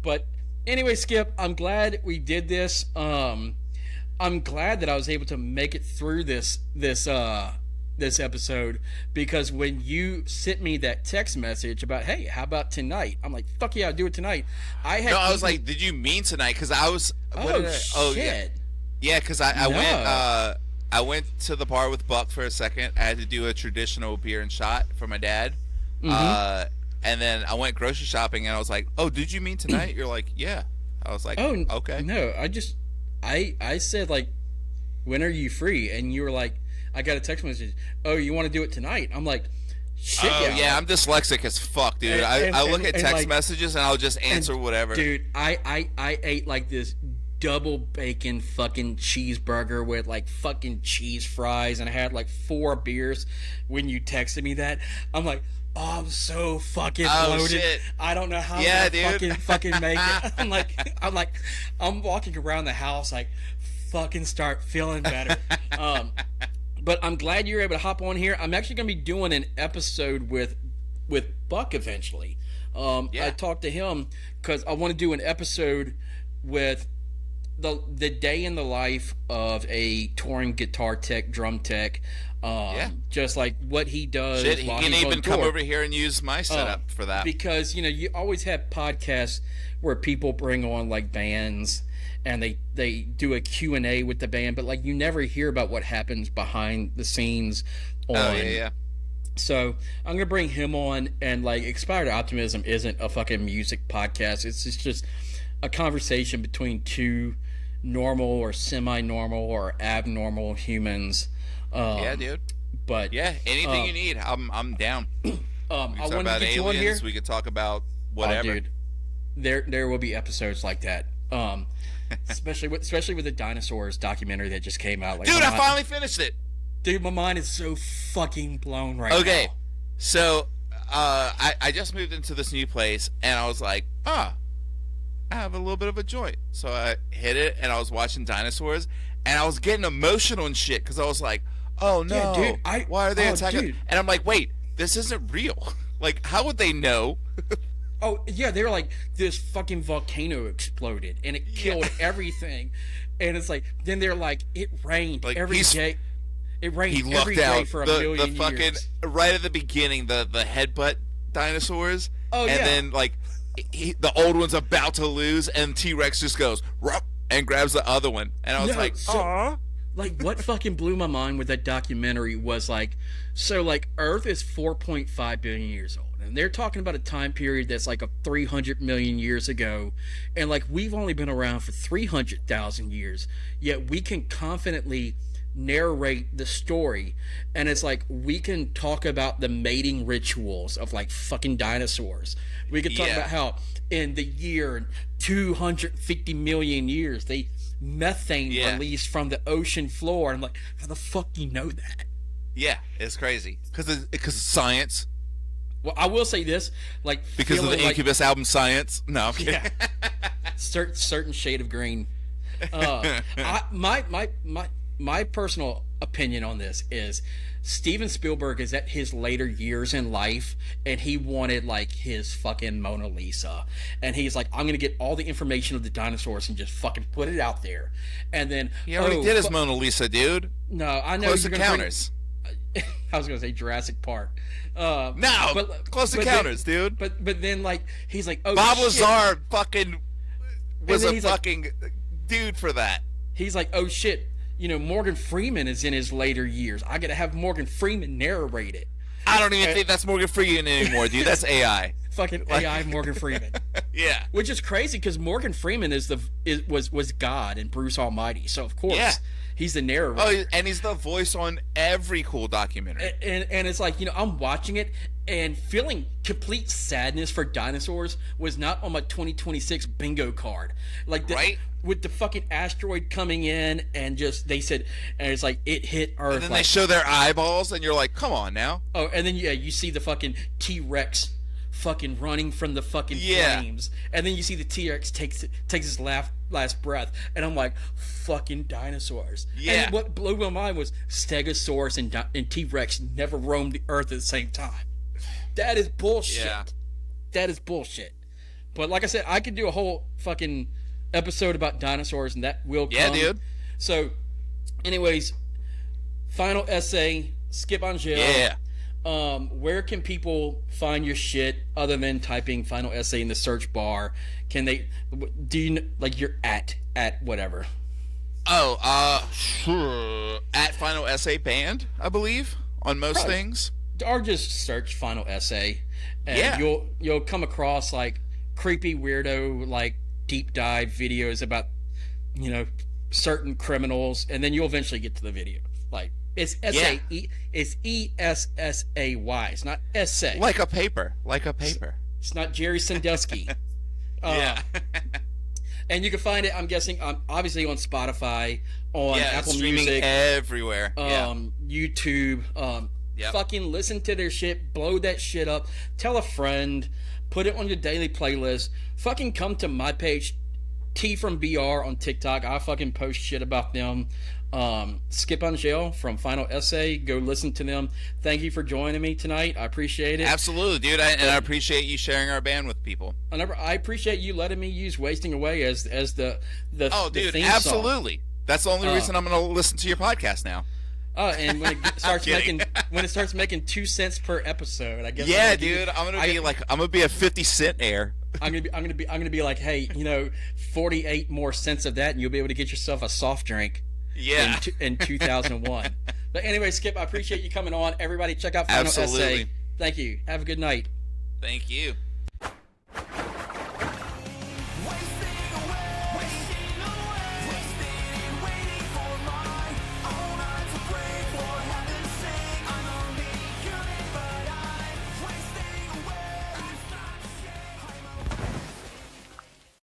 But anyway, Skip, I'm glad we did this. I'm glad that I was able to make it through this episode, because when you sent me that text message about, hey, how about tonight? I'm like, fuck yeah, I'll do it tonight. I was like, did you mean tonight? Because I was. Shit. Yeah, because I went to the bar with Buck for a second. I had to do a traditional beer and shot for my dad. Mm-hmm. And then I went grocery shopping, and I was like, oh, did you mean tonight? You're like, yeah. I was like, oh, okay. No, I said, like, when are you free? And you were like, I got a text message. Oh, you want to do it tonight? I'm like, shit. Oh, yeah, I'm dyslexic as fuck, dude. I look at text messages and I'll just answer whatever. Dude, I ate like this double bacon fucking cheeseburger with like fucking cheese fries, and I had like 4 beers when you texted me that. I'm like, oh, I'm so fucking bloated. Shit. I don't know how to fucking make it. I'm walking around the house like, fucking start feeling better. But I'm glad you were able to hop on here. I'm actually going to be doing an episode with Buck eventually. I talked to him because I want to do an episode with the day in the life of a touring guitar tech, drum tech. Just like what he does. Shit, he can even come over here and use my setup for that. Because, you always have podcasts where people bring on like bands and they do a Q&A with the band, but like you never hear about what happens behind the scenes on. So I'm gonna bring him on, and like Expired Optimism isn't a fucking music podcast. It's just a conversation between two normal or semi-normal or abnormal humans. Dude. But anything you need, I'm down. We can talk about aliens. We could talk about whatever. Dude, there will be episodes like that. Especially with the dinosaurs documentary that just came out. Like, dude, I finally finished it. Dude, my mind is so fucking blown right now. Okay, so I just moved into this new place, and I was like, I have a little bit of a joint. So I hit it, and I was watching dinosaurs, and I was getting emotional and shit, because I was like, oh no, yeah, dude, why are they attacking? Dude. And I'm like, wait, this isn't real. Like, how would they know? Oh, yeah, they were like, this fucking volcano exploded, and it killed everything. And it's like, then they're like, it rained like every day. It rained every day for a million years. Right at the beginning, the headbutt dinosaurs. Oh, yeah. And then, like, the old one's about to lose, and T-Rex just goes, rup, and grabs the other one. And I was like, aww. Like, what fucking blew my mind with that documentary was, like, so, like, Earth is 4.5 billion years old. And they're talking about a time period that's like 300 million years ago. And, like, we've only been around for 300,000 years. Yet we can confidently narrate the story. And it's like, we can talk about the mating rituals of, like, fucking dinosaurs. We can talk about how in the year 250 million years, they methane released from the ocean floor. I'm like, how the fuck do you know that? Yeah, it's crazy because of science. Well, I will say this, like, because of the Incubus album Science. No, I'm kidding. Yeah. certain shade of green. My personal opinion on this is Steven Spielberg is at his later years in life, and he wanted, like, his fucking Mona Lisa. And he's like, I'm going to get all the information of the dinosaurs and just fucking put it out there. And then... He already did his Mona Lisa, dude. No, I know. Close Encounters. I was going to say Jurassic Park. Close Encounters, dude. But then, like, he's like, oh, Bob shit. Lazar fucking was a fucking dude for that. He's like, oh, shit. Morgan Freeman is in his later years. I got to have Morgan Freeman narrate it. I don't even think that's Morgan Freeman anymore, dude. That's AI. Fucking AI Morgan Freeman. Yeah. Which is crazy because Morgan Freeman was God and Bruce Almighty. So of course he's the narrator. Oh, and he's the voice on every cool documentary. And it's like, I'm watching it, and feeling complete sadness for dinosaurs was not on my 2026 bingo card. Like, right? With the fucking asteroid coming in, and just, they said, and it's like, it hit Earth. And then like, they show their eyeballs, and you're like, come on now. Oh, and then, yeah, you see the fucking T-Rex fucking running from the fucking flames. And then you see the T-Rex takes his last breath. And I'm like, fucking dinosaurs. Yeah. And what blew my mind was Stegosaurus and T-Rex never roamed the Earth at the same time. That is bullshit. Yeah. That is bullshit. But like I said, I could do a whole fucking episode about dinosaurs, and that will come. Yeah, dude. So, anyways, final essay, Skip Angelle. Yeah. Where can people find your shit other than typing final essay in the search bar? Can they, do you, like, you're at whatever? Oh, at Final Essay Band, I believe, on most things. Or just search final essay, and you'll come across like creepy weirdo, like, deep dive videos about, you know, certain criminals, and then you'll eventually get to the video. Like, it's S-A-E, it's E-S-S-A-Y. It's not essay. Like a paper. It's not Jerry Sandusky. Yeah. And you can find it, I'm guessing, obviously on Spotify, on Apple Music, everywhere. YouTube. Fucking listen to their shit, blow that shit up, tell a friend, put it on your daily playlist. Fucking come to my page, T from BR on TikTok. I fucking post shit about them. Skip Angelle from Final Essay, go listen to them. Thank you for joining me tonight. I appreciate it. Absolutely, dude. And I appreciate you sharing our band with people. I appreciate you letting me use Wasting Away as the oh, dude, theme absolutely song. That's the only reason I'm going to listen to your podcast now. And when it starts making 2 cents per episode, I guess. Yeah, dude, I'm gonna be a 50-cent heir. I'm gonna be like, hey, 48 more cents of that, and you'll be able to get yourself a soft drink. Yeah. In 2001. But anyway, Skip, I appreciate you coming on. Everybody, check out Final Essay. Thank you. Have a good night. Thank you.